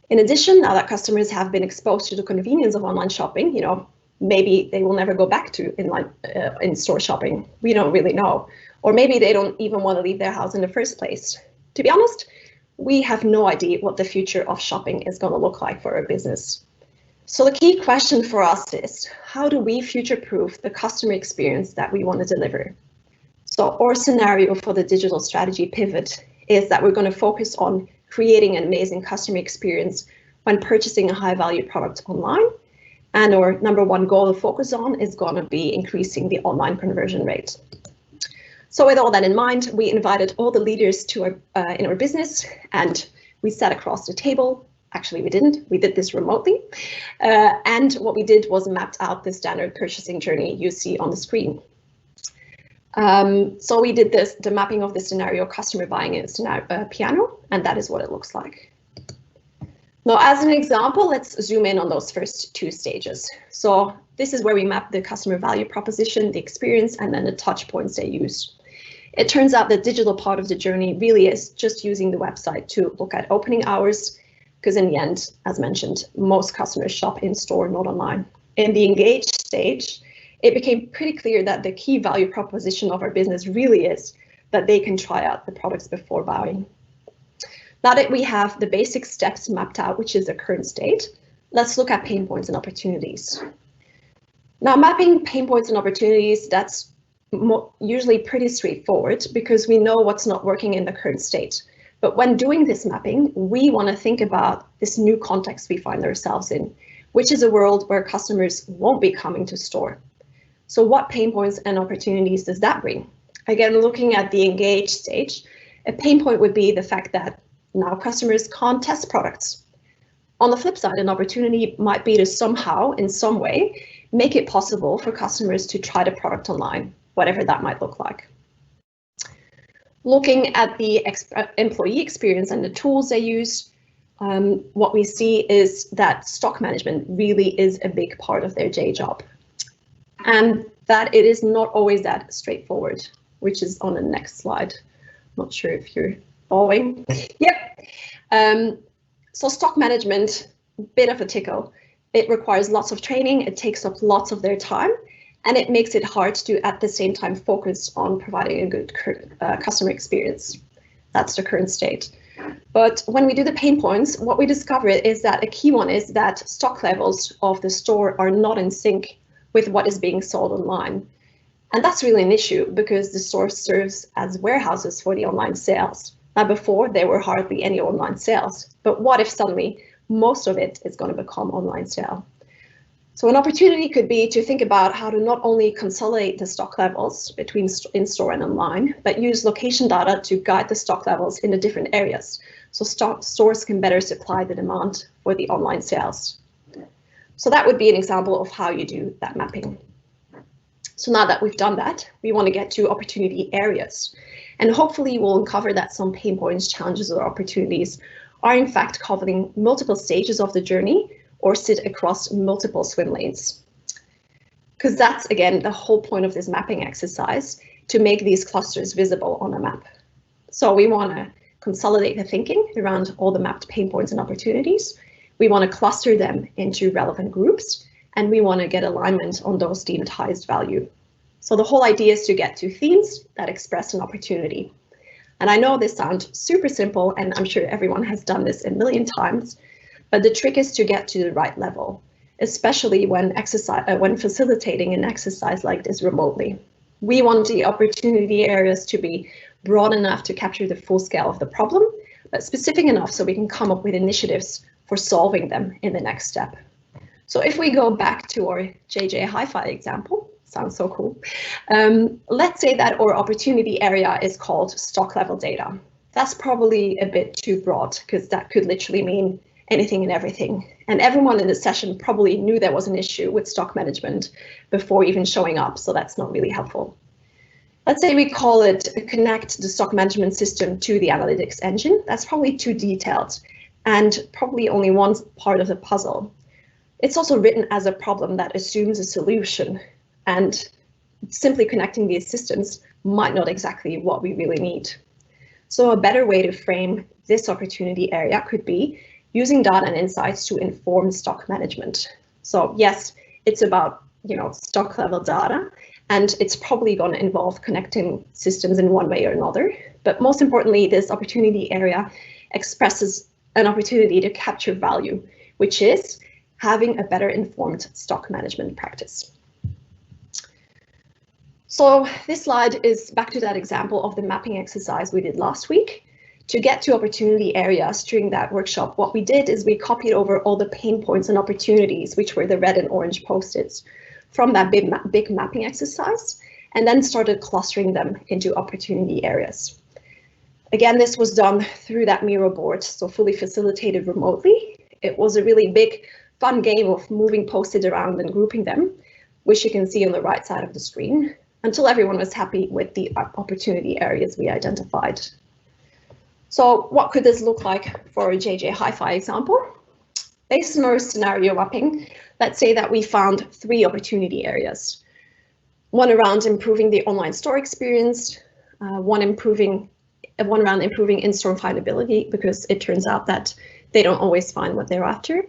In addition, now that customers have been exposed to the convenience of online shopping, maybe they will never go back to in-store shopping. We don't really know. Or maybe they don't even want to leave their house in the first place. To be honest, we have no idea what the future of shopping is going to look like for our business. So the key question for us is, how do we future-proof the customer experience that we want to deliver? So our scenario for the digital strategy pivot is that we're going to focus on creating an amazing customer experience when purchasing a high-value product online. And our number one goal to focus on is going to be increasing the online conversion rate. So with all that in mind, we invited all the leaders to in our business, and we sat across the table. Actually, we didn't. We did this remotely. And what we did was mapped out the standard purchasing journey you see on the screen. So we did the mapping of the scenario customer buying a piano, and that is what it looks like. Now, as an example, let's zoom in on those first two stages. So this is where we map the customer value proposition, the experience, and then the touch points they use. It turns out the digital part of the journey really is just using the website to look at opening hours, because in the end, as mentioned, most customers shop in store, not online. In the engage stage, it became pretty clear that the key value proposition of our business really is that they can try out the products before buying. Now that we have the basic steps mapped out, which is the current state, let's look at pain points and opportunities. Now, mapping pain points and opportunities, that's usually pretty straightforward because we know what's not working in the current state. But when doing this mapping, we want to think about this new context we find ourselves in, which is a world where customers won't be coming to store. So what pain points and opportunities does that bring? Again, looking at the engage stage, a pain point would be the fact that now customers can't test products. On the flip side, an opportunity might be to somehow, in some way, make it possible for customers to try the product online, whatever that might look like. Looking at the employee experience and the tools they use, what we see is that stock management really is a big part of their day job. And that it is not always that straightforward, which is on the next slide. Not sure if you're following. Yep. So stock management, bit of a tickle. It requires lots of training. It takes up lots of their time, and it makes it hard to, at the same time, focus on providing a good customer experience. That's the current state. But when we do the pain points, what we discover is that a key one is that stock levels of the store are not in sync with what is being sold online. And that's really an issue because the store serves as warehouses for the online sales. Now, before, there were hardly any online sales, but what if suddenly most of it is going to become online sale? So an opportunity could be to think about how to not only consolidate the stock levels between in-store and online, but use location data to guide the stock levels in the different areas, so stores can better supply the demand for the online sales. So that would be an example of how you do that mapping. So now that we've done that, we want to get to opportunity areas. And hopefully we'll uncover that some pain points, challenges, or opportunities are in fact covering multiple stages of the journey or sit across multiple swim lanes. Because that's, again, the whole point of this mapping exercise, to make these clusters visible on a map. So we want to consolidate the thinking around all the mapped pain points and opportunities. We want to cluster them into relevant groups, and we want to get alignment on those deemed highest value. So the whole idea is to get to themes that express an opportunity. And I know this sounds super simple, and I'm sure everyone has done this a million times, but the trick is to get to the right level, especially when facilitating an exercise like this remotely. We want the opportunity areas to be broad enough to capture the full scale of the problem, but specific enough so we can come up with initiatives for solving them in the next step. So if we go back to our JJ Hi-Fi example, sounds so cool. Let's say that our opportunity area is called stock level data. That's probably a bit too broad, because that could literally mean anything and everything. And everyone in the session probably knew there was an issue with stock management before even showing up, so that's not really helpful. Let's say we call it connect the stock management system to the analytics engine. That's probably too detailed and probably only one part of the puzzle. It's also written as a problem that assumes a solution, and simply connecting these systems might not exactly what we really need. So a better way to frame this opportunity area could be using data and insights to inform stock management. So yes, it's about stock level data, and it's probably going to involve connecting systems in one way or another. But most importantly, this opportunity area expresses an opportunity to capture value, which is having a better informed stock management practice. So this slide is back to that example of the mapping exercise we did last week. To get to opportunity areas during that workshop, what we did is we copied over all the pain points and opportunities, which were the red and orange post-its, from that big mapping exercise, and then started clustering them into opportunity areas. Again, this was done through that Miro board, so fully facilitated remotely. It was a really big, fun game of moving post-its around and grouping them, which you can see on the right side of the screen, until everyone was happy with the opportunity areas we identified. So what could this look like for a JJ Hi-Fi example? Based on our scenario mapping, let's say that we found 3 opportunity areas. One around improving the online store experience, one around improving in-store findability, because it turns out that they don't always find what they're after.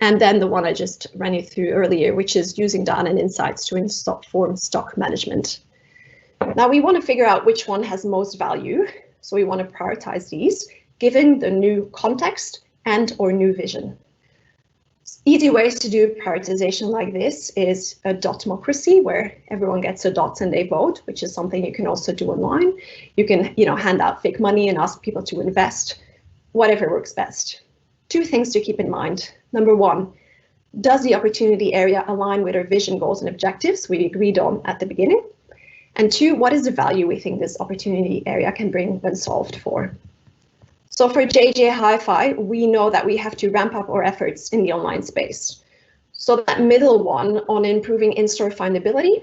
And then the one I just ran you through earlier, which is using data and insights to inform stock management. Now we want to figure out which one has most value. So we want to prioritize these, given the new context and or new vision. Easy ways to do prioritization like this is a dotmocracy, where everyone gets a dot and they vote, which is something you can also do online. You can, hand out fake money and ask people to invest, whatever works best. 2 things to keep in mind. Number 1, does the opportunity area align with our vision, goals, and objectives we agreed on at the beginning? And 2, what is the value we think this opportunity area can bring when solved for? So for JJ Hi-Fi, we know that we have to ramp up our efforts in the online space. So that middle one on improving in-store findability,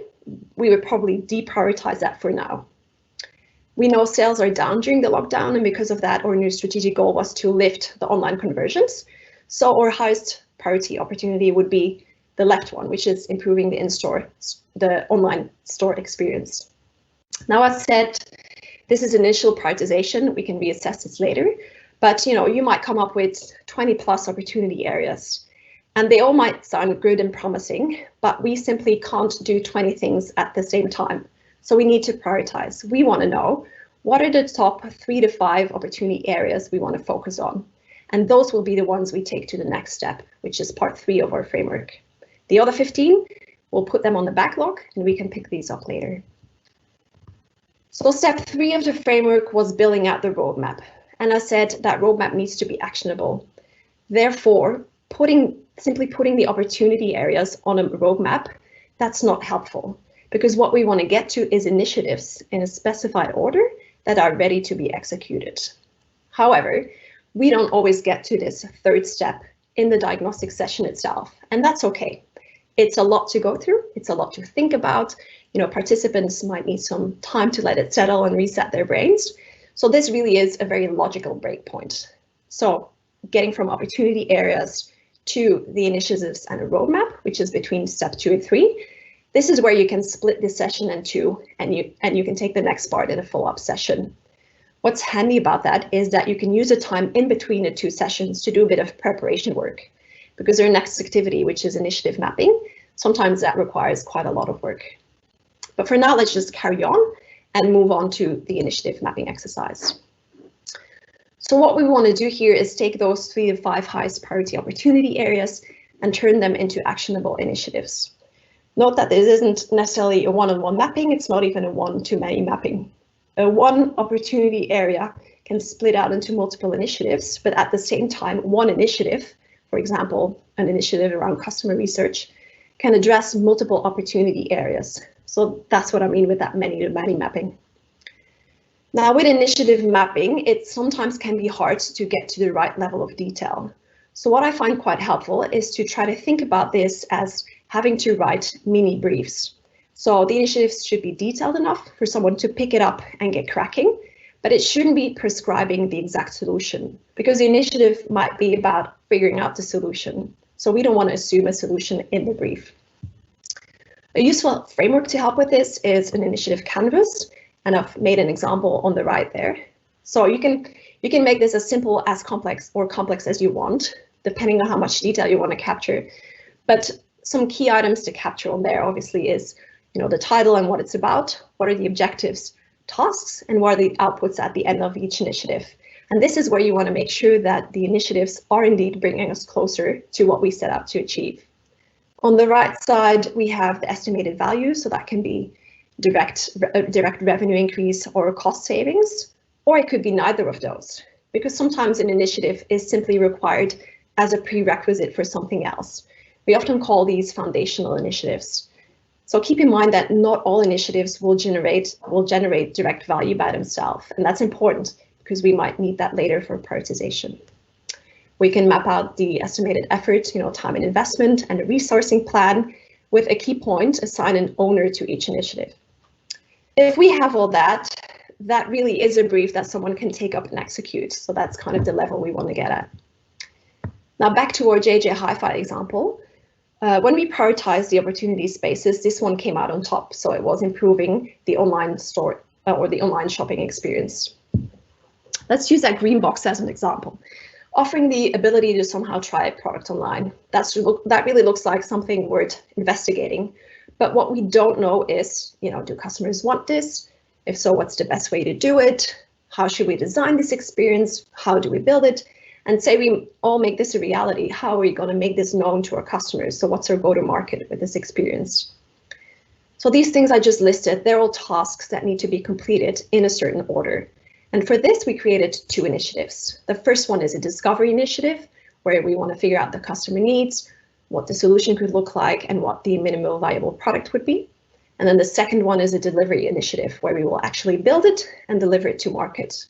we would probably deprioritize that for now. We know sales are down during the lockdown, and because of that, our new strategic goal was to lift the online conversions. So our highest priority opportunity would be the left one, which is improving the online store experience. Now, as said, this is initial prioritization. We can reassess this later, but you might come up with 20 plus opportunity areas, and they all might sound good and promising, but we simply can't do 20 things at the same time. So we need to prioritize. We want to know what are the top 3 to 5 opportunity areas we want to focus on, and those will be the ones we take to the next step, which is part 3 of our framework. The other 15, we'll put them on the backlog, and we can pick these up later. So step 3 of the framework was building out the roadmap. and I said that roadmap needs to be actionable. Therefore, simply putting the opportunity areas on a roadmap, that's not helpful, because what we want to get to is initiatives in a specified order that are ready to be executed. However, we don't always get to this third step in the diagnostic session itself, and that's okay. It's a lot to go through, it's a lot to think about. Participants might need some time to let it settle and reset their brains. So this really is a very logical breakpoint. So getting from opportunity areas to the initiatives and a roadmap, which is between step 2 and 3, this is where you can split this session in two, and you can take the next part in a follow-up session. What's handy about that is that you can use the time in between the two sessions to do a bit of preparation work, because our next activity, which is initiative mapping, sometimes that requires quite a lot of work. But for now, let's just carry on and move on to the initiative mapping exercise. So what we want to do here is take those 3 to 5 highest priority opportunity areas and turn them into actionable initiatives. Note that this isn't necessarily a one-on-one mapping, it's not even a one-to-many mapping. A one opportunity area can split out into multiple initiatives, but at the same time, one initiative, for example, an initiative around customer research, can address multiple opportunity areas. So that's what I mean with that many-to-many mapping. Now, with initiative mapping, it sometimes can be hard to get to the right level of detail. So what I find quite helpful is to try to think about this as having to write mini briefs. So the initiatives should be detailed enough for someone to pick it up and get cracking, but it shouldn't be prescribing the exact solution, because the initiative might be about figuring out the solution. So we don't want to assume a solution in the brief. A useful framework to help with this is an initiative canvas, and I've made an example on the right there. So you can make this as simple, as complex, or complex as you want, depending on how much detail you want to capture. But some key items to capture on there obviously is, the title and what it's about, what are the objectives, tasks, and what are the outputs at the end of each initiative. And this is where you want to make sure that the initiatives are indeed bringing us closer to what we set out to achieve. On the right side, we have the estimated value, so that can be direct revenue increase or cost savings, or it could be neither of those, because sometimes an initiative is simply required as a prerequisite for something else. We often call these foundational initiatives. So keep in mind that not all initiatives will generate direct value by themselves, and that's important because we might need that later for prioritization. We can map out the estimated effort, time and investment, and a resourcing plan with a key point, assign an owner to each initiative. If we have all that, that really is a brief that someone can take up and execute. So that's kind of the level we want to get at. Now back to our JJ Hi-Fi example. When we prioritize the opportunity spaces, this one came out on top. So it was improving the online store or the online shopping experience. Let's use that green box as an example. Offering the ability to somehow try a product online. That really looks like something worth investigating. But what we don't know is, do customers want this? If so, what's the best way to do it? How should we design this experience? How do we build it? And say we all make this a reality, how are we going to make this known to our customers? So what's our go-to-market with this experience? So these things I just listed, they're all tasks that need to be completed in a certain order. And for this, we created 2 initiatives. The first one is a discovery initiative, where we want to figure out the customer needs, what the solution could look like, and what the minimal viable product would be. And then the second one is a delivery initiative, where we will actually build it and deliver it to market.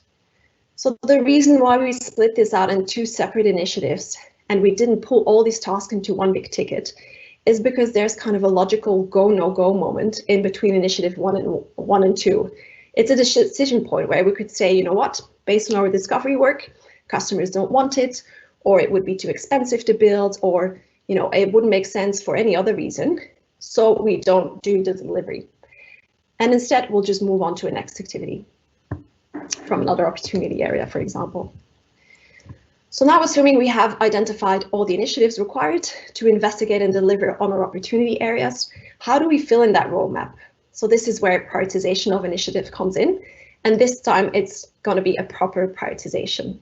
So the reason why we split this out in 2 separate initiatives, and we didn't pull all these tasks into one big ticket, is because there's kind of a logical go, no go moment in between initiative 1 and 2. It's a decision point where we could say, what, based on our discovery work, customers don't want it, or it would be too expensive to build, or it wouldn't make sense for any other reason. So we don't do the delivery. And instead, we'll just move on to a next activity from another opportunity area, for example. So now, assuming we have identified all the initiatives required to investigate and deliver on our opportunity areas, how do we fill in that roadmap? So this is where prioritization of initiative comes in, and this time it's going to be a proper prioritization.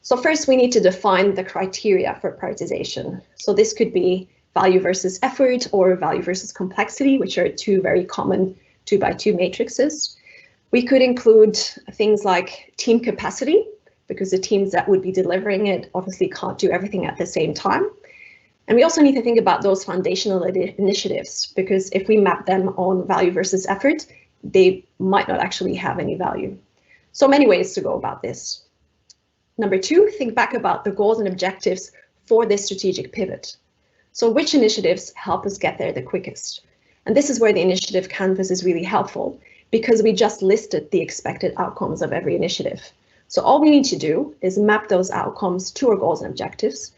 So first we need to define the criteria for prioritization. So this could be value versus effort or value versus complexity, which are 2 very common 2x2 matrices. We could include things like team capacity, because the teams that would be delivering it obviously can't do everything at the same time. And we also need to think about those foundational initiatives, because if we map them on value versus effort, they might not actually have any value. So many ways to go about this. Number 2, think back about the goals and objectives for this strategic pivot. So which initiatives help us get there the quickest? And this is where the initiative canvas is really helpful, because we just listed the expected outcomes of every initiative. So all we need to do is map those outcomes to our goals and objectives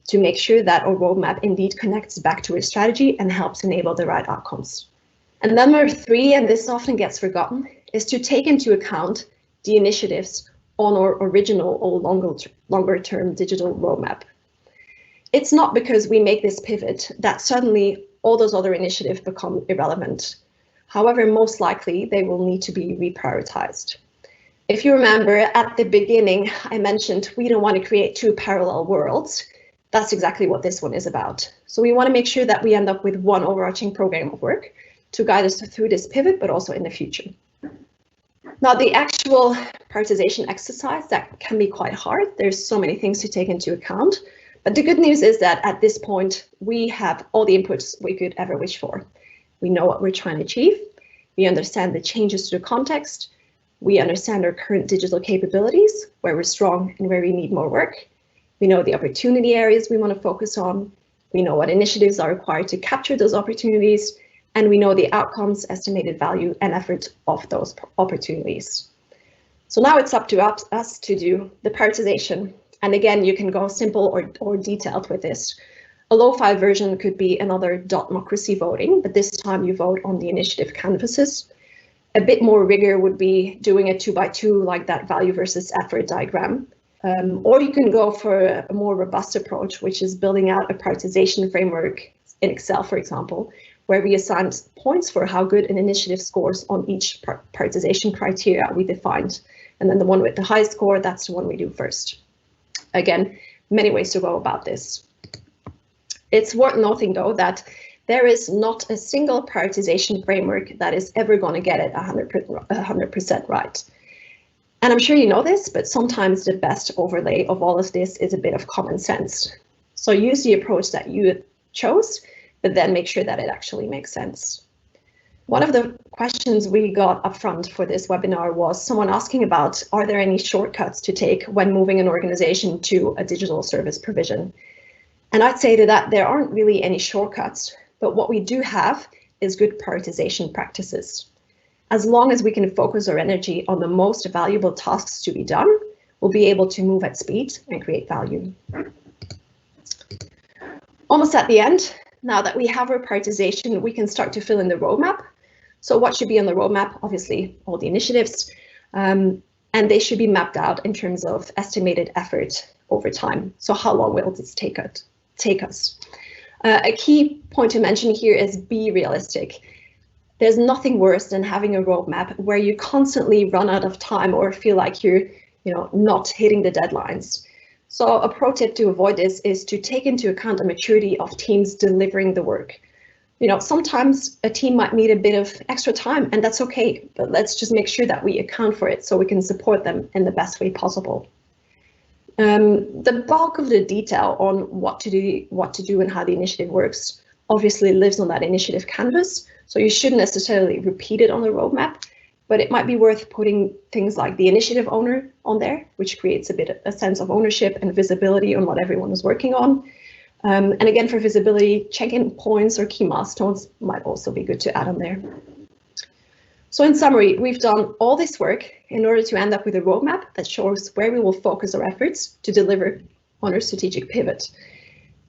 to make sure that our roadmap indeed connects back to our strategy and helps enable the right outcomes. And number 3, and this often gets forgotten, is to take into account the initiatives on our original or longer term digital roadmap. It's not because we make this pivot that suddenly all those other initiatives become irrelevant. However, most likely they will need to be reprioritized. If you remember at the beginning, I mentioned we don't want to create 2 parallel worlds. That's exactly what this one is about. So we want to make sure that we end up with one overarching program of work to guide us through this pivot, but also in the future. Now, the actual prioritization exercise, that can be quite hard. There's so many things to take into account. But the good news is that at this point, we have all the inputs we could ever wish for. We know what we're trying to achieve. We understand the changes to the context. We understand our current digital capabilities, where we're strong and where we need more work. We know the opportunity areas we want to focus on. We know what initiatives are required to capture those opportunities, and we know the outcomes, estimated value, and effort of those opportunities. So now it's up to us to do the prioritization. And again, you can go simple or detailed with this. A low-fi version could be another democracy voting, but this time you vote on the initiative canvases. A bit more rigor would be doing a 2x2, like that value versus effort diagram. Or you can go for a more robust approach, which is building out a prioritization framework in Excel, for example, where we assign points for how good an initiative scores on each prioritization criteria we defined. And then the one with the highest score, that's the one we do first. Again, many ways to go about this. It's worth noting, though, that there is not a single prioritization framework that is ever going to get it 100% right. And I'm sure you know this, but sometimes the best overlay of all of this is a bit of common sense. So use the approach that you chose, but then make sure that it actually makes sense. One of the questions we got up front for this webinar was someone asking about, are there any shortcuts to take when moving an organization to a digital service provision? And I'd say to that, there aren't really any shortcuts, but what we do have is good prioritization practices. As long as we can focus our energy on the most valuable tasks to be done, we'll be able to move at speed and create value. Almost at the end, now that we have our prioritization, we can start to fill in the roadmap. So what should be on the roadmap? Obviously, all the initiatives, and they should be mapped out in terms of estimated effort over time. So how long will this take us? A key point to mention here is be realistic. There's nothing worse than having a roadmap where you constantly run out of time or feel like you're not hitting the deadlines. So a pro tip to avoid this is to take into account the maturity of teams delivering the work. Sometimes a team might need a bit of extra time, and that's okay, but let's just make sure that we account for it so we can support them in the best way possible. The bulk of the detail on what to do and how the initiative works obviously lives on that initiative canvas, so you shouldn't necessarily repeat it on the roadmap, but it might be worth putting things like the initiative owner on there, which creates a sense of ownership and visibility on what everyone is working on. And again, for visibility, check-in points or key milestones might also be good to add on there. So in summary, we've done all this work in order to end up with a roadmap that shows where we will focus our efforts to deliver on our strategic pivot.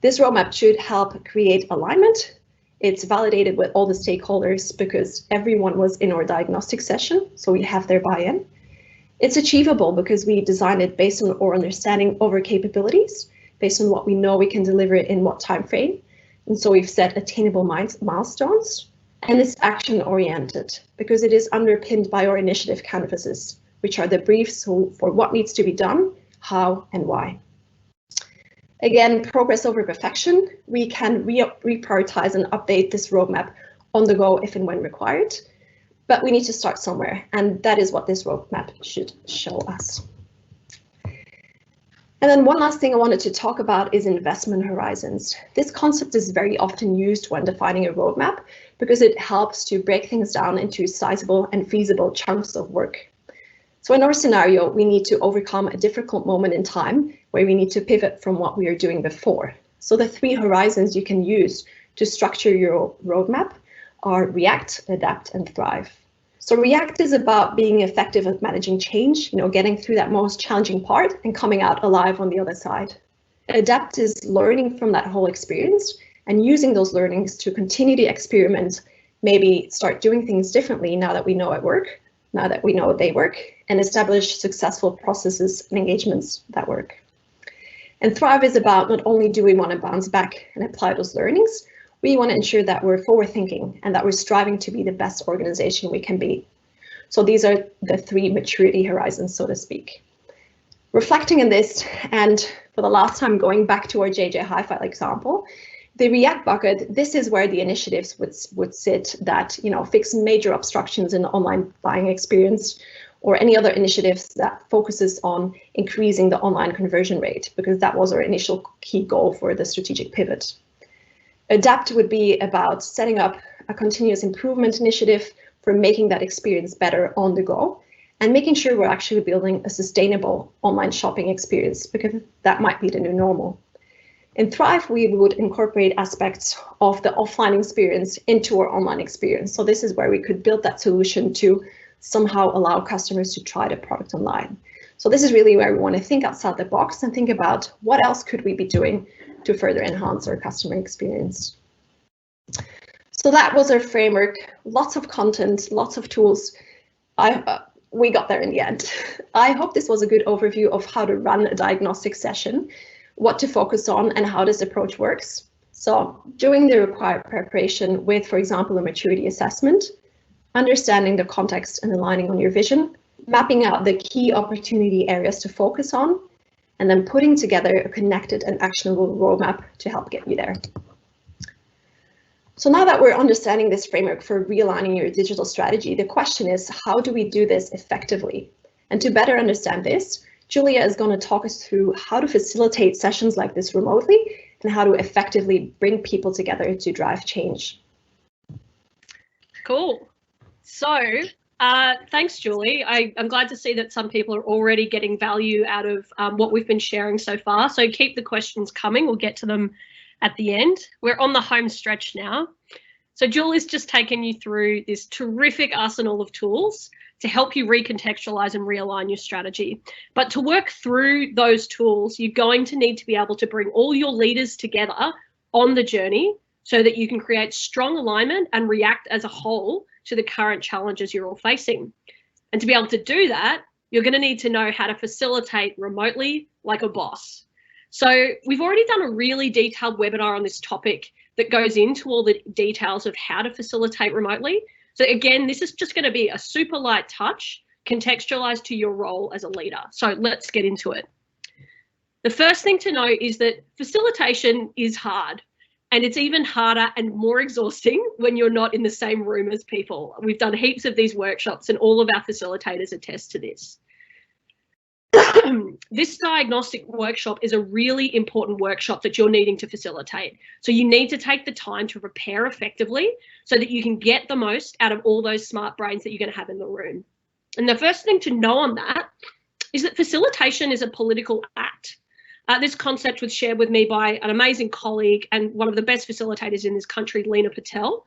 This roadmap should help create alignment. It's validated with all the stakeholders because everyone was in our diagnostic session, so we have their buy-in. It's achievable because we designed it based on our understanding of our capabilities, based on what we know we can deliver in what time frame. And so we've set attainable milestones. And it's action-oriented because it is underpinned by our initiative canvases, which are the briefs for what needs to be done, how, and why. Again, progress over perfection. We can reprioritize and update this roadmap on the go if and when required, but we need to start somewhere, and that is what this roadmap should show us. And then one last thing I wanted to talk about is investment horizons. This concept is very often used when defining a roadmap because it helps to break things down into sizable and feasible chunks of work. So in our scenario, we need to overcome a difficult moment in time where we need to pivot from what we were doing before. So the 3 horizons you can use to structure your roadmap are react, adapt, and thrive. So react is about being effective at managing change, getting through that most challenging part and coming out alive on the other side. Adapt is learning from that whole experience and using those learnings to continue to experiment, maybe start doing things differently now that we know it works, now that we know they work, and establish successful processes and engagements that work. And thrive is about not only do we want to bounce back and apply those learnings, we want to ensure that we're forward thinking and that we're striving to be the best organization we can be. So these are the 3 maturity horizons, so to speak. Reflecting on this, and for the last time going back to our JJ Hi-Fi example, the React bucket, this is where the initiatives would sit that fix major obstructions in the online buying experience, or any other initiatives that focuses on increasing the online conversion rate, because that was our initial key goal for the strategic pivot. Adapt would be about setting up a continuous improvement initiative for making that experience better on the go and making sure we're actually building a sustainable online shopping experience, because that might be the new normal. In Thrive, we would incorporate aspects of the offline experience into our online experience. So this is where we could build that solution to somehow allow customers to try the product online. So this is really where we want to think outside the box and think about what else could we be doing to further enhance our customer experience. So that was our framework, lots of content, lots of tools. We got there in the end. I hope this was a good overview of how to run a diagnostic session, what to focus on, and how this approach works. So doing the required preparation with, for example, a maturity assessment, understanding the context and aligning on your vision, mapping out the key opportunity areas to focus on, and then putting together a connected and actionable roadmap to help get you there. So now that we're understanding this framework for realigning your digital strategy, the question is, how do we do this effectively? And to better understand this, Julia is going to talk us through how to facilitate sessions like this remotely and how to effectively bring people together to drive change. Cool. So thanks, Julie. I'm glad to see that some people are already getting value out of what we've been sharing so far. So keep the questions coming. We'll get to them at the end. We're on the home stretch now. So Julie's just taken you through this terrific arsenal of tools to help you recontextualize and realign your strategy. But to work through those tools, you're going to need to be able to bring all your leaders together on the journey so that you can create strong alignment and react as a whole to the current challenges you're all facing. And to be able to do that, you're going to need to know how to facilitate remotely like a boss. So we've already done a really detailed webinar on this topic that goes into all the details of how to facilitate remotely. So again, this is just going to be a super light touch contextualized to your role as a leader. So let's get into it. The first thing to know is that facilitation is hard. And it's even harder and more exhausting when you're not in the same room as people. We've done heaps of these workshops and all of our facilitators attest to this. This diagnostic workshop is a really important workshop that you're needing to facilitate. So you need to take the time to prepare effectively so that you can get the most out of all those smart brains that you're going to have in the room. And the first thing to know on that is that facilitation is a political act. This concept was shared with me by an amazing colleague and one of the best facilitators in this country, Lena Patel.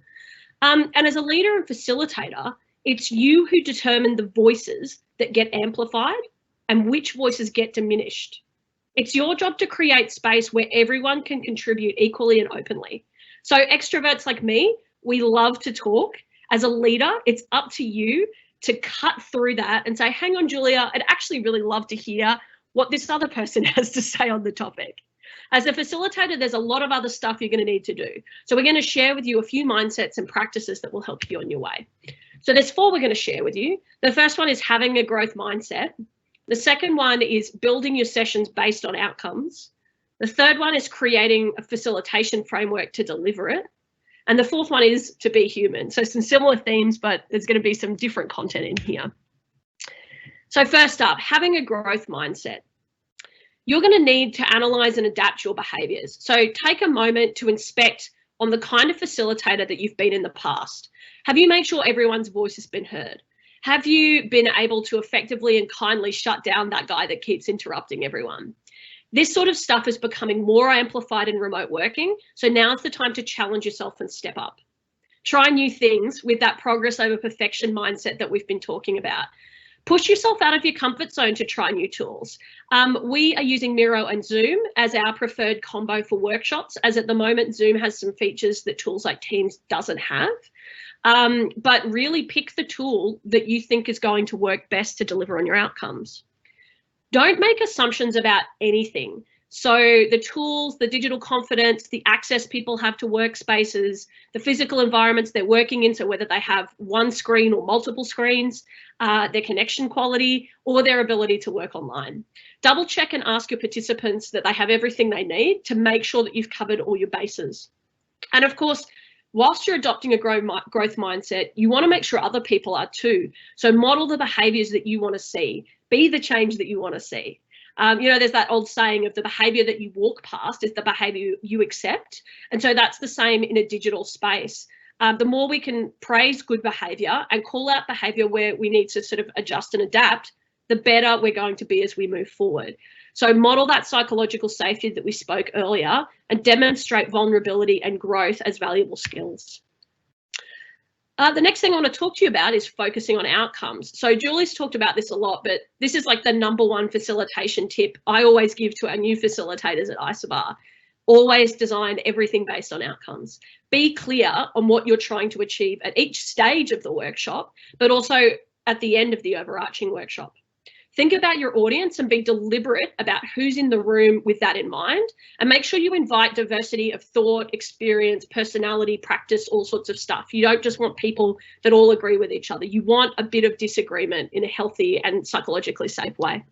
And as a leader and facilitator, it's you who determine the voices that get amplified and which voices get diminished. It's your job to create space where everyone can contribute equally and openly. So extroverts like me, we love to talk. As a leader, it's up to you to cut through that and say, hang on, Julia, I'd actually really love to hear what this other person has to say on the topic. As a facilitator, there's a lot of other stuff you're going to need to do. So we're going to share with you a few mindsets and practices that will help you on your way. So there's 4 we're going to share with you. The first one is having a growth mindset. The second one is building your sessions based on outcomes. The third one is creating a facilitation framework to deliver it. And the fourth one is to be human. So some similar themes, but there's going to be some different content in here. So first up, having a growth mindset. you're going to need to analyze and adapt your behaviors. So take a moment to inspect on the kind of facilitator that you've been in the past. Have you made sure everyone's voice has been heard? Have you been able to effectively and kindly shut down that guy that keeps interrupting everyone? This sort of stuff is becoming more amplified in remote working. So now's the time to challenge yourself and step up. Try new things with that progress over perfection mindset that we've been talking about. Push yourself out of your comfort zone to try new tools. We are using Miro and Zoom as our preferred combo for workshops, as at the moment, Zoom has some features that tools like Teams doesn't have. But really pick the tool that you think is going to work best to deliver on your outcomes. Don't make assumptions about anything. So the tools, the digital confidence, the access people have to workspaces, the physical environments they're working in, so whether they have one screen or multiple screens, their connection quality, or their ability to work online. Double check and ask your participants that they have everything they need to make sure that you've covered all your bases. And of course, whilst you're adopting a growth mindset, you want to make sure other people are too. So model the behaviors that you want to see. Be the change that you want to see. There's that old saying of the behavior that you walk past is the behavior you accept. And so that's the same in a digital space. The more we can praise good behavior and call out behavior where we need to sort of adjust and adapt, the better we're going to be as we move forward. So model that psychological safety that we spoke earlier and demonstrate vulnerability and growth as valuable skills. The next thing I want to talk to you about is focusing on outcomes. So Julie's talked about this a lot, but this is like the #1 facilitation tip I always give to our new facilitators at Isobar. Always design everything based on outcomes. Be clear on what you're trying to achieve at each stage of the workshop, but also at the end of the overarching workshop. Think about your audience and be deliberate about who's in the room with that in mind, and make sure you invite diversity of thought, experience, personality, practice, all sorts of stuff. You don't just want people that all agree with each other. You want a bit of disagreement in a healthy and psychologically safe way.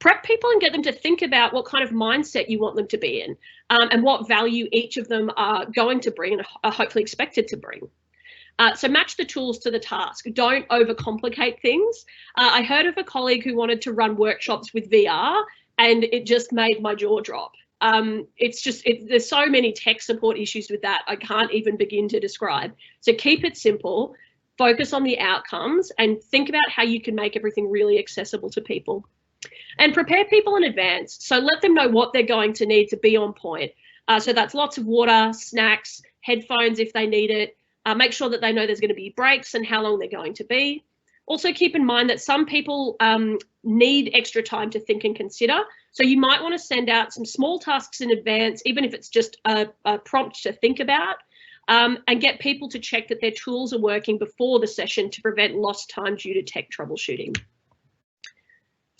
Prep people and get them to think about what kind of mindset you want them to be in, and what value each of them are going to bring and are hopefully expected to bring. So match the tools to the task. Don't overcomplicate things. I heard of a colleague who wanted to run workshops with VR, and it just made my jaw drop. There's so many tech support issues with that I can't even begin to describe. So keep it simple, focus on the outcomes, and think about how you can make everything really accessible to people. And prepare people in advance. So let them know what they're going to need to be on point. So that's lots of water, snacks, headphones if they need it. Make sure that they know there's going to be breaks and how long they're going to be. Also keep in mind that some people need extra time to think and consider. So you might want to send out some small tasks in advance, even if it's just a prompt to think about, and get people to check that their tools are working before the session to prevent lost time due to tech troubleshooting.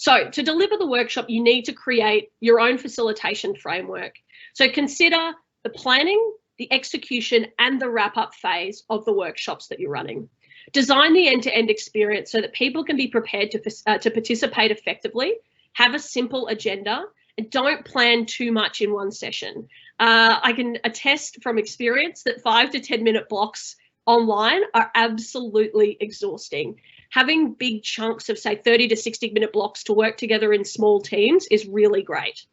So to deliver the workshop, you need to create your own facilitation framework. So consider the planning, the execution, and the wrap-up phase of the workshops that you're running. Design the end-to-end experience so that people can be prepared to participate effectively, have a simple agenda, and don't plan too much in one session. I can attest from experience that 5 to 10 minute blocks online are absolutely exhausting. Having big chunks of say 30 to 60 minute blocks to work together in small teams is really great.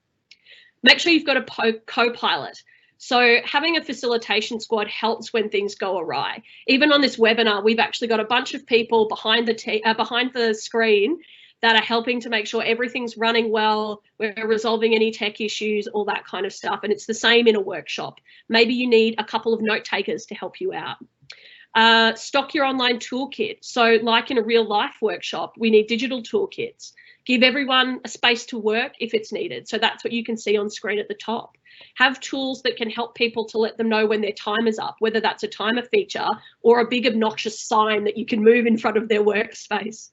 Make sure you've got a co-pilot. So having a facilitation squad helps when things go awry. Even on this webinar, we've actually got a bunch of people behind the screen that are helping to make sure everything's running well, we're resolving any tech issues, all that kind of stuff. And it's the same in a workshop. Maybe you need a couple of note takers to help you out. Stock your online toolkit. So like in a real life workshop, we need digital toolkits. Give everyone a space to work if it's needed. So that's what you can see on screen at the top. Have tools that can help people to let them know when their time is up, whether that's a timer feature or a big obnoxious sign that you can move in front of their workspace.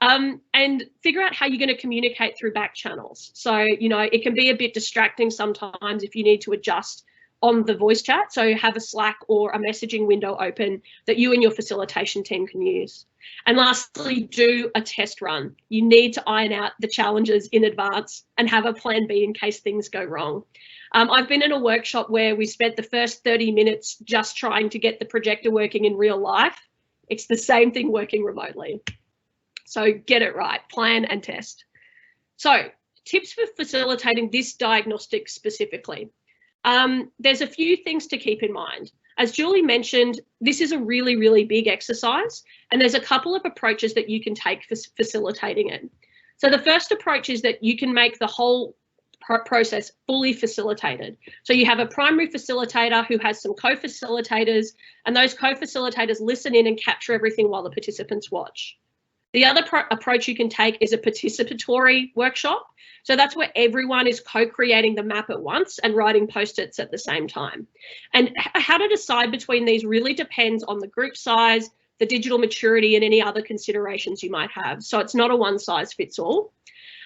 And figure out how you're going to communicate through back channels. So, you know, it can be a bit distracting sometimes if you need to adjust on the voice chat. So have a Slack or a messaging window open that you and your facilitation team can use. And lastly, do a test run. You need to iron out the challenges in advance and have a plan B in case things go wrong. I've been in a workshop where we spent the first 30 minutes just trying to get the projector working in real life. It's the same thing working remotely. So get it right, plan and test. So tips for facilitating this diagnostic specifically. There's a few things to keep in mind. As Julie mentioned, this is a really, really big exercise, and there's a couple of approaches that you can take for facilitating it. So the first approach is that you can make the whole process fully facilitated. So you have a primary facilitator who has some co-facilitators, and those co-facilitators listen in and capture everything while the participants watch. The other approach you can take is a participatory workshop. So that's where everyone is co-creating the map at once and writing post-its at the same time. And how to decide between these really depends on the group size, the digital maturity, and any other considerations you might have. So it's not a one size fits all.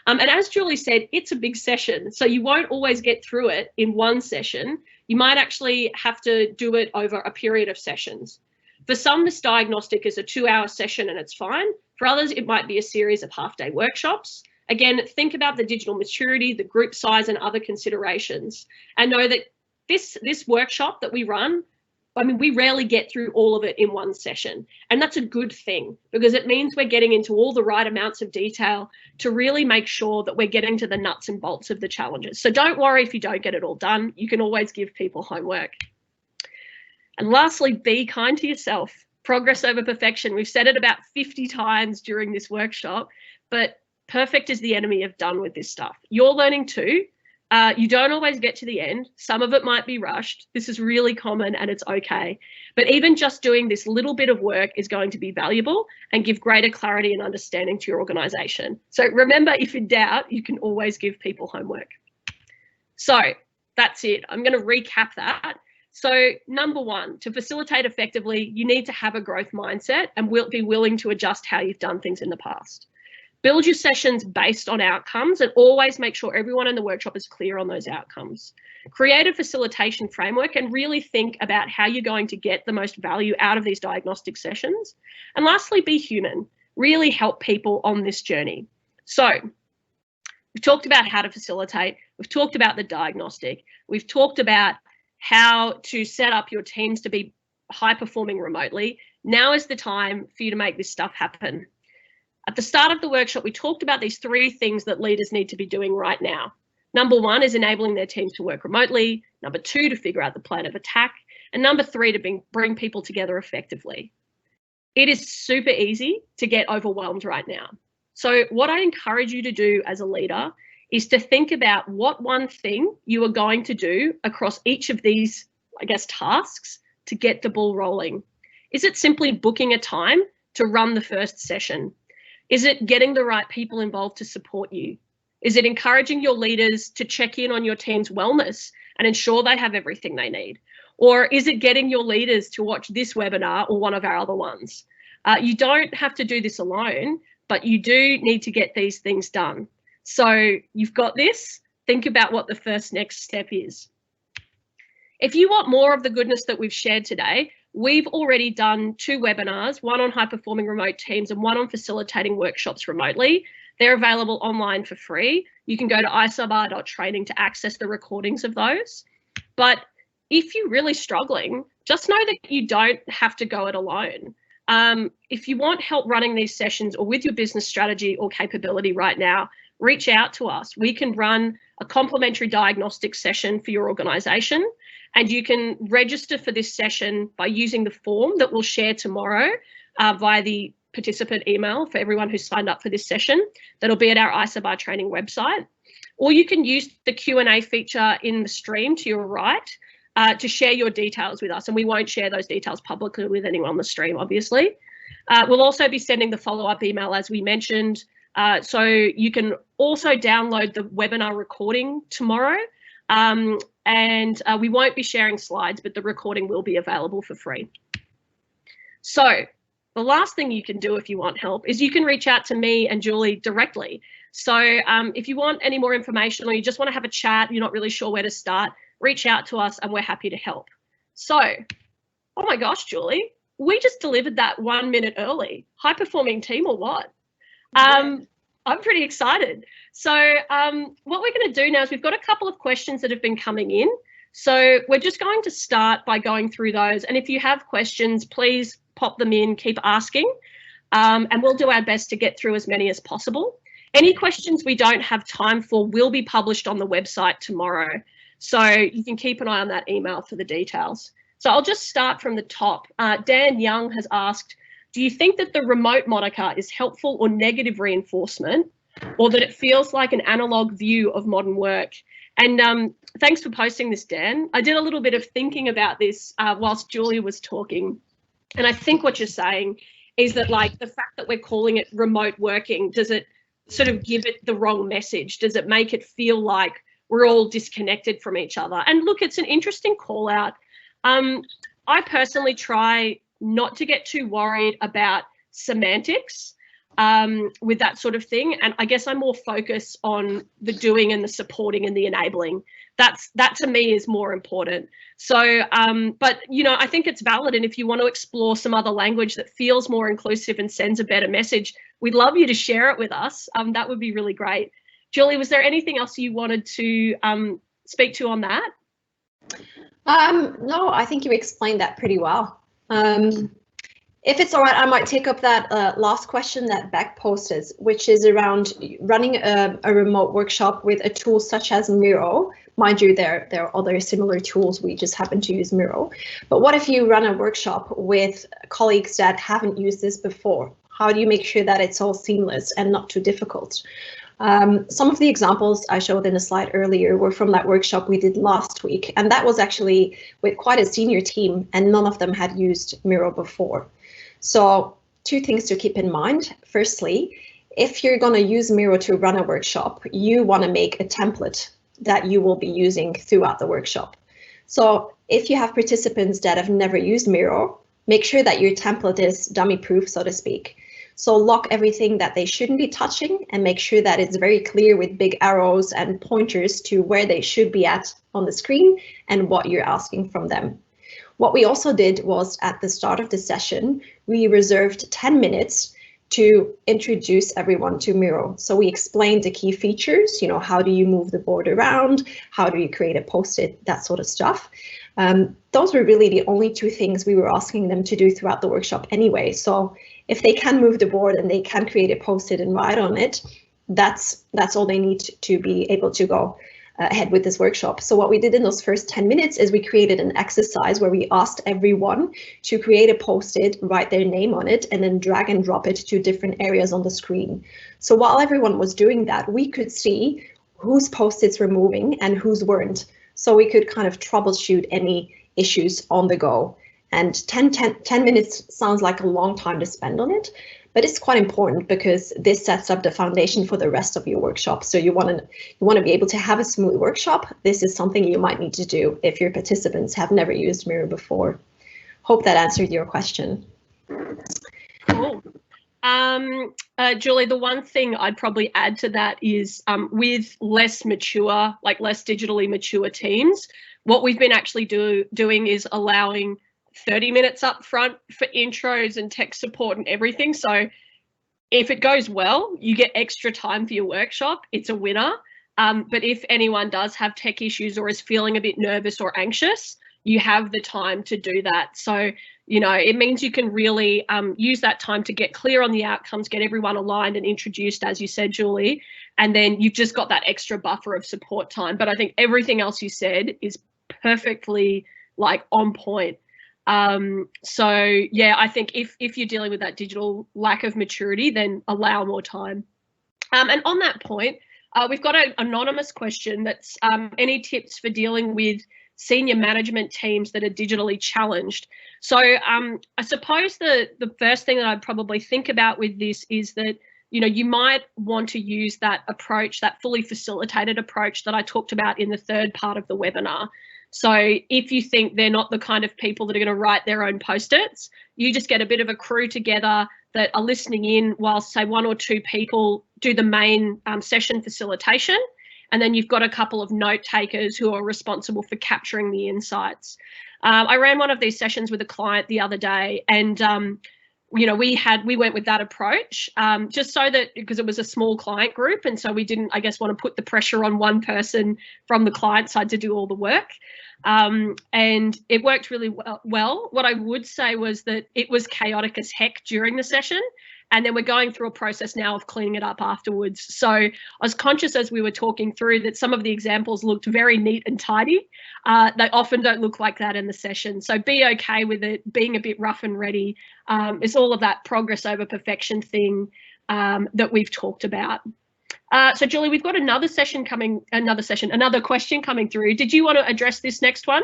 And as Julie said, it's a big session, so you won't always get through it in one session. You might actually have to do it over a period of sessions. For some, this diagnostic is a 2-hour session and it's fine. For others, it might be a series of half-day workshops. Again, think about the digital maturity, the group size, and other considerations. And know that this workshop that we run, I mean, we rarely get through all of it in one session. And that's a good thing, because it means we're getting into all the right amounts of detail to really make sure that we're getting to the nuts and bolts of the challenges. So don't worry if you don't get it all done. You can always give people homework. And lastly, be kind to yourself. Progress over perfection. We've said it about 50 times during this workshop, but perfect is the enemy of done with this stuff. You're learning too. You don't always get to the end. Some of it might be rushed. This is really common and it's okay. But even just doing this little bit of work is going to be valuable and give greater clarity and understanding to your organisation. So remember, if in doubt, you can always give people homework. So that's it. I'm going to recap that. So number one, to facilitate effectively, you need to have a growth mindset and be willing to adjust how you've done things in the past. Build your sessions based on outcomes and always make sure everyone in the workshop is clear on those outcomes. Create a facilitation framework and really think about how you're going to get the most value out of these diagnostic sessions. And lastly, be human. Really help people on this journey. So we've talked about how to facilitate. We've talked about the diagnostic. We've talked about how to set up your teams to be high performing remotely. Now is the time for you to make this stuff happen. At the start of the workshop, we talked about these 3 things that leaders need to be doing right now. Number 1 is enabling their teams to work remotely. Number 2, to figure out the plan of attack. And number 3, to bring people together effectively. It is super easy to get overwhelmed right now. So what I encourage you to do as a leader is to think about what one thing you are going to do across each of these, I guess, tasks to get the ball rolling. Is it simply booking a time to run the first session? Is it getting the right people involved to support you? Is it encouraging your leaders to check in on your team's wellness and ensure they have everything they need? Or is it getting your leaders to watch this webinar or one of our other ones? You don't have to do this alone, but you do need to get these things done. So you've got this. Think about what the first next step is. If you want more of the goodness that we've shared today, we've already done 2 webinars, one on high-performing remote teams and one on facilitating workshops remotely. They're available online for free. You can go to isobar.training to access the recordings of those. But if you're really struggling, just know that you don't have to go it alone. If you want help running these sessions or with your business strategy or capability right now, reach out to us. We can run a complimentary diagnostic session for your organisation, and you can register for this session by using the form that we'll share tomorrow via the participant email for everyone who's signed up for this session. That'll be at our Isobar training website. Or you can use the Q&A feature in the stream to your right to share your details with us, and we won't share those details publicly with anyone on the stream, obviously. We'll also be sending the follow-up email, as we mentioned, so you can also download the webinar recording tomorrow, and we won't be sharing slides, but the recording will be available for free. So the last thing you can do if you want help is you can reach out to me and Julie directly. So if you want any more information or you just want to have a chat, you're not really sure where to start, reach out to us and we're happy to help. So, oh my gosh, Julie, we just delivered that 1 minute early. High performing team or what? I'm pretty excited. So what we're going to do now is we've got a couple of questions that have been coming in. So we're just going to start by going through those. And if you have questions, please pop them in, keep asking, and we'll do our best to get through as many as possible. Any questions we don't have time for will be published on the website tomorrow. So you can keep an eye on that email for the details. So I'll just start from the top. Dan Young has asked, do you think that the remote moniker is helpful or negative reinforcement, or that it feels like an analog view of modern work? And thanks for posting this, Dan. I did a little bit of thinking about this whilst Julia was talking. And I think what you're saying is that, like, the fact that we're calling it remote working, does it sort of give it the wrong message? Does it make it feel like we're all disconnected from each other? And look, it's an interesting call out. I personally try not to get too worried about semantics with that sort of thing. And I guess I'm more focused on the doing and the supporting and the enabling. That to me is more important. So, but, you know, I think it's valid. And if you want to explore some other language that feels more inclusive and sends a better message, we'd love you to share it with us. That would be really great. Julie, was there anything else you wanted to speak to on that? No, I think you explained that pretty well. If it's all right, I might take up that last question that Beck posted, which is around running a remote workshop with a tool such as Miro. Mind you, there are other similar tools, we just happen to use Miro. But what if you run a workshop with colleagues that haven't used this before? How do you make sure that it's all seamless and not too difficult? Some of the examples I showed in the slide earlier were from that workshop we did last week, and that was actually with quite a senior team, and none of them had used Miro before. So 2 things to keep in mind. Firstly, if you're going to use Miro to run a workshop, you want to make a template that you will be using throughout the workshop. So if you have participants that have never used Miro, make sure that your template is dummy proof, so to speak. So lock everything that they shouldn't be touching and make sure that it's very clear with big arrows and pointers to where they should be at on the screen and what you're asking from them. What we also did was at the start of the session, we reserved 10 minutes to introduce everyone to Miro. So we explained the key features, you know, how do you move the board around? How do you create a post-it, that sort of stuff. Those were really the only 2 things we were asking them to do throughout the workshop anyway. So if they can move the board and they can create a post-it and write on it, that's all they need to be able to go ahead with this workshop. So what we did in those first 10 minutes is we created an exercise where we asked everyone to create a post-it, write their name on it, and then drag and drop it to different areas on the screen. So while everyone was doing that, we could see whose post-its were moving and whose weren't. So we could kind of troubleshoot any issues on the go. And 10 minutes sounds like a long time to spend on it, but it's quite important because this sets up the foundation for the rest of your workshop. So you want to be able to have a smooth workshop. This is something you might need to do if your participants have never used Miro before. Hope that answered your question. Cool. Julie, the one thing I'd probably add to that is with less mature, like less digitally mature teams, what we've been actually doing is allowing 30 minutes up front for intros and tech support and everything. So if it goes well, you get extra time for your workshop. It's a winner. But if anyone does have tech issues or is feeling a bit nervous or anxious, you have the time to do that. So, you know, it means you can really use that time to get clear on the outcomes, get everyone aligned and introduced, as you said, Julie, and then you've just got that extra buffer of support time. But I think everything else you said is perfectly like on point. So yeah, I think if you're dealing with that digital lack of maturity, then allow more time. And on that point, we've got an anonymous question that's any tips for dealing with senior management teams that are digitally challenged? So I suppose the first thing that I'd probably think about with this is that, you know, you might want to use that approach, that fully facilitated approach that I talked about in the third part of the webinar. So if you think they're not the kind of people that are going to write their own post-its, you just get a bit of a crew together that are listening in while, say, 1 or 2 people do the main session facilitation. And then you've got a couple of note takers who are responsible for capturing the insights. I ran one of these sessions with a client the other day, and you know, we went with that approach just so that, because it was a small client group, and so we didn't, I guess, want to put the pressure on one person from the client side to do all the work. And it worked really well. What I would say was that it was chaotic as heck during the session, and then we're going through a process now of cleaning it up afterwards. So I was conscious as we were talking through that some of the examples looked very neat and tidy. They often don't look like that in the session. So be okay with it being a bit rough and ready. It's all of that progress over perfection thing that we've talked about. So Julie, we've got another question coming through. Did you want to address this next one?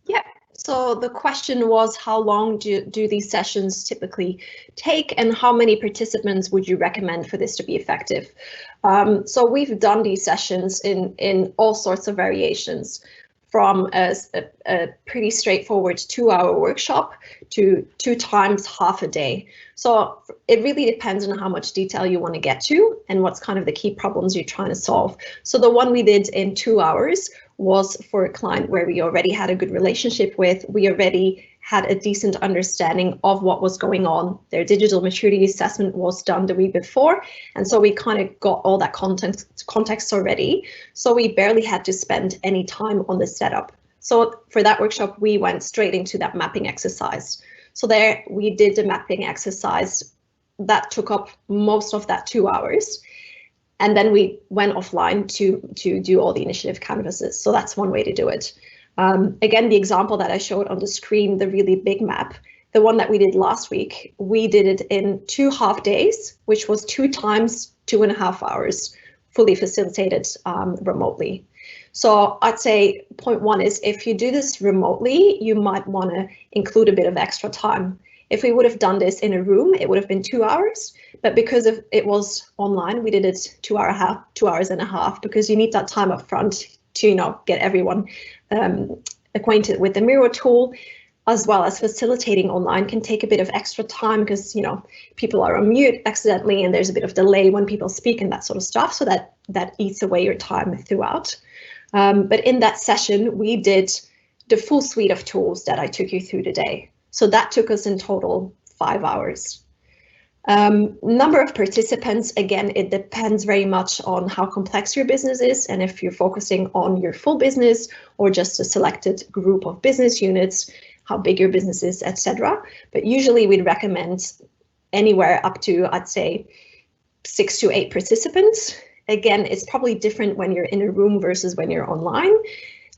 Yeah. So the question was, how long do these sessions typically take, and how many participants would you recommend for this to be effective? So we've done these sessions in all sorts of variations, from a pretty straightforward 2-hour workshop to 2 times half a day. So it really depends on how much detail you want to get to and what's kind of the key problems you're trying to solve. So the one we did in 2 hours was for a client where we already had a good relationship with. We already had a decent understanding of what was going on. Their maturity assessment was done the week before, and so we kind of got all that context already. So we barely had to spend any time on the setup. So for that workshop, we went straight into that mapping exercise. So there we did the mapping exercise that took up most of that 2 hours. And then we went offline to do all the initiative canvases. So that's one way to do it. Again, the example that I showed on the screen, the really big map, the one that we did last week, we did it in 2 half days, which was 2 times 2.5 hours, fully facilitated remotely. So I'd say point 1 is, if you do this remotely, you might want to include a bit of extra time. If we would have done this in a room, it would have been 2 hours, but because it was online, we did it 2 hours and a half, because you need that time up front to, get everyone acquainted with the Miro tool, as well as facilitating online can take a bit of extra time because, people are on mute accidentally and there's a bit of delay when people speak and that sort of stuff. So that eats away your time throughout. But in that session, we did the full suite of tools that I took you through today. So that took us in total 5 hours. Number of participants, again, it depends very much on how complex your business is and if you're focusing on your full business or just a selected group of business units, how big your business is, etc. But usually we'd recommend anywhere up to, I'd say, 6 to 8 participants. Again, it's probably different when you're in a room versus when you're online.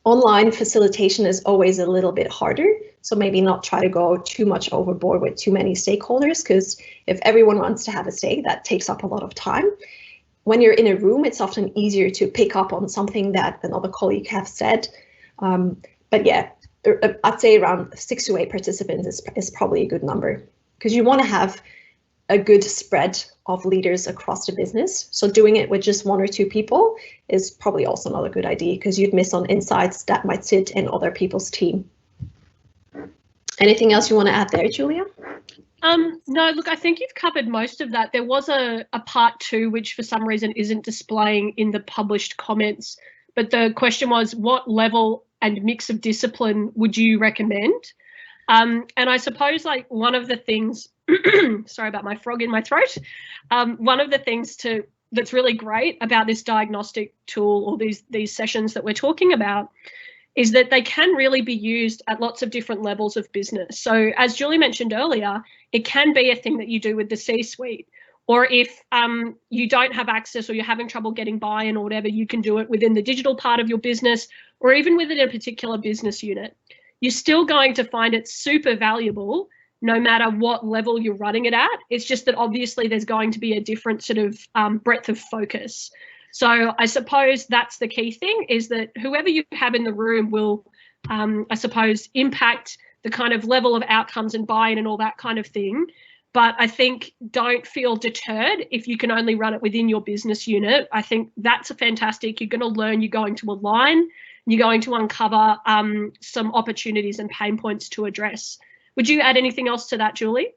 Online facilitation is always a little bit harder, so maybe not try to go too much overboard with too many stakeholders, because if everyone wants to have a say, that takes up a lot of time. When you're in a room, it's often easier to pick up on something that another colleague has said. But yeah, I'd say around 6 to 8 participants is probably a good number, because you want to have a good spread of leaders across the business. So doing it with just 1 or 2 people is probably also not a good idea, because you'd miss on insights that might sit in other people's team. Anything else you want to add there, Julia? No, look, I think you've covered most of that. There was a part 2, which for some reason isn't displaying in the published comments, but the question was, what level and mix of discipline would you recommend? And I suppose, like, one of the things, sorry about my frog in my throat, one of the things that's really great about this diagnostic tool, or these sessions that we're talking about, is that they can really be used at lots of different levels of business. So as Julie mentioned earlier, it can be a thing that you do with the C-suite, or if you don't have access or you're having trouble getting buy-in or whatever, you can do it within the digital part of your business, or even within a particular business unit. You're still going to find it super valuable no matter what level you're running it at. It's just that obviously there's going to be a different sort of breadth of focus. So I suppose that's the key thing, is that whoever you have in the room will, I suppose, impact the kind of level of outcomes and buy-in and all that kind of thing. But I think don't feel deterred if you can only run it within your business unit. I think that's fantastic. You're going to learn, you're going to align, you're going to uncover some opportunities and pain points to address. Would you add anything else to that, Julie?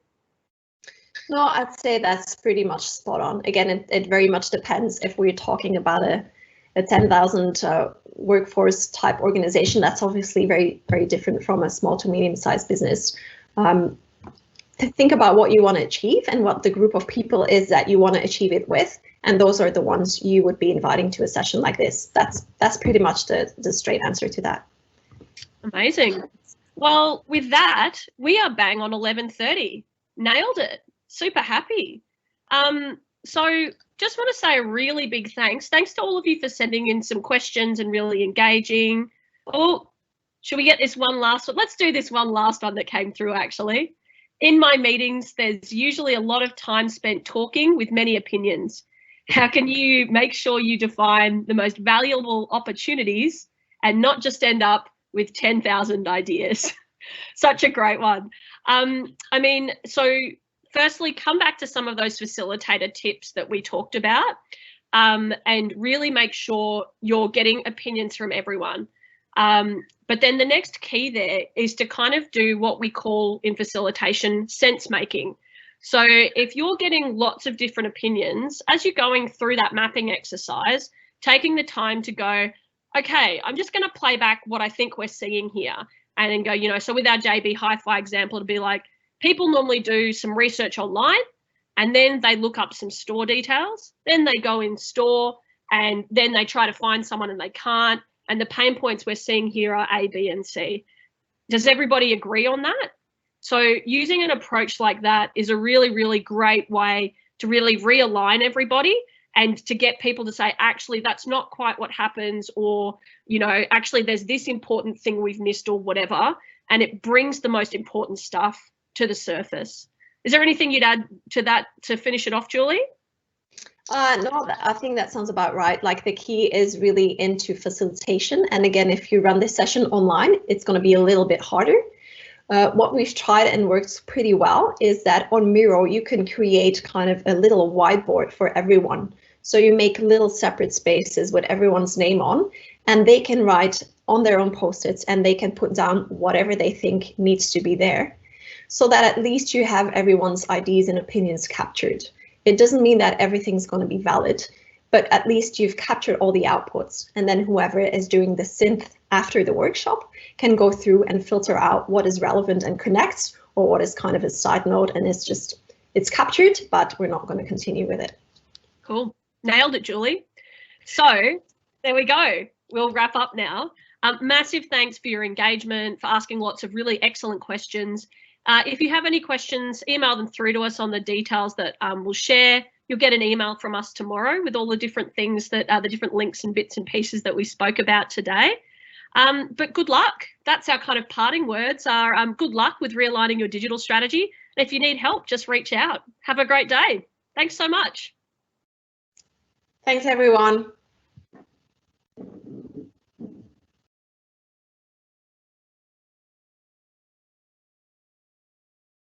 No, I'd say that's pretty much spot on. Again, it very much depends if we're talking about a 10,000 workforce type organization. That's obviously very, very different from a small to medium-sized business. Think about what you want to achieve and what the group of people is that you want to achieve it with, and those are the ones you would be inviting to a session like this. That's pretty much the straight answer to that. Amazing. Well, with that, we are bang on 11:30. Nailed it. Super happy. So just want to say a really big thanks. Thanks to all of you for sending in some questions and really engaging. Oh, should we get this one last one? Let's do this one last one that came through, actually. In my meetings, there's usually a lot of time spent talking with many opinions. How can you make sure you define the most valuable opportunities and not just end up with 10,000 ideas? Such a great one. I mean, so firstly, come back to some of those facilitator tips that we talked about, and really make sure you're getting opinions from everyone. But then the next key there is to kind of do what we call in facilitation sense making. So if you're getting lots of different opinions, as you're going through that mapping exercise, taking the time to go, okay, I'm just going to play back what I think we're seeing here, and then go, you know, so with our JB Hi-Fi example, it'd be like, people normally do some research online and then they look up some store details, then they go in store and then they try to find someone and they can't. And the pain points we're seeing here are A, B, and C. Does everybody agree on that? So using an approach like that is a really, really great way to really realign everybody and to get people to say, actually, that's not quite what happens, or, you know, actually there's this important thing we've missed or whatever. And it brings the most important stuff to the surface. Is there anything you'd add to that to finish it off, Julie? No, I think that sounds about right. Like, the key is really into facilitation. And again, if you run this session online, it's going to be a little bit harder. What we've tried and works pretty well is that on Miro, you can create kind of a little whiteboard for everyone. So you make little separate spaces with everyone's name on, and they can write on their own post-its and they can put down whatever they think needs to be there, so that at least you have everyone's ideas and opinions captured. It doesn't mean that everything's going to be valid, but at least you've captured all the outputs, and then whoever is doing the synth after the workshop can go through and filter out what is relevant and connects, or what is kind of a side note and it's captured, but we're not going to continue with it. Cool. Nailed it, Julie. So there we go. We'll wrap up now. Massive thanks for your engagement, for asking lots of really excellent questions. If you have any questions, email them through to us on the details that we'll share. You'll get an email from us tomorrow with all the different things that the different links and bits and pieces that we spoke about today. But good luck. That's our kind of parting words are good luck with realigning your digital strategy. And if you need help, just reach out. Have a great day. Thanks so much. Thanks, everyone.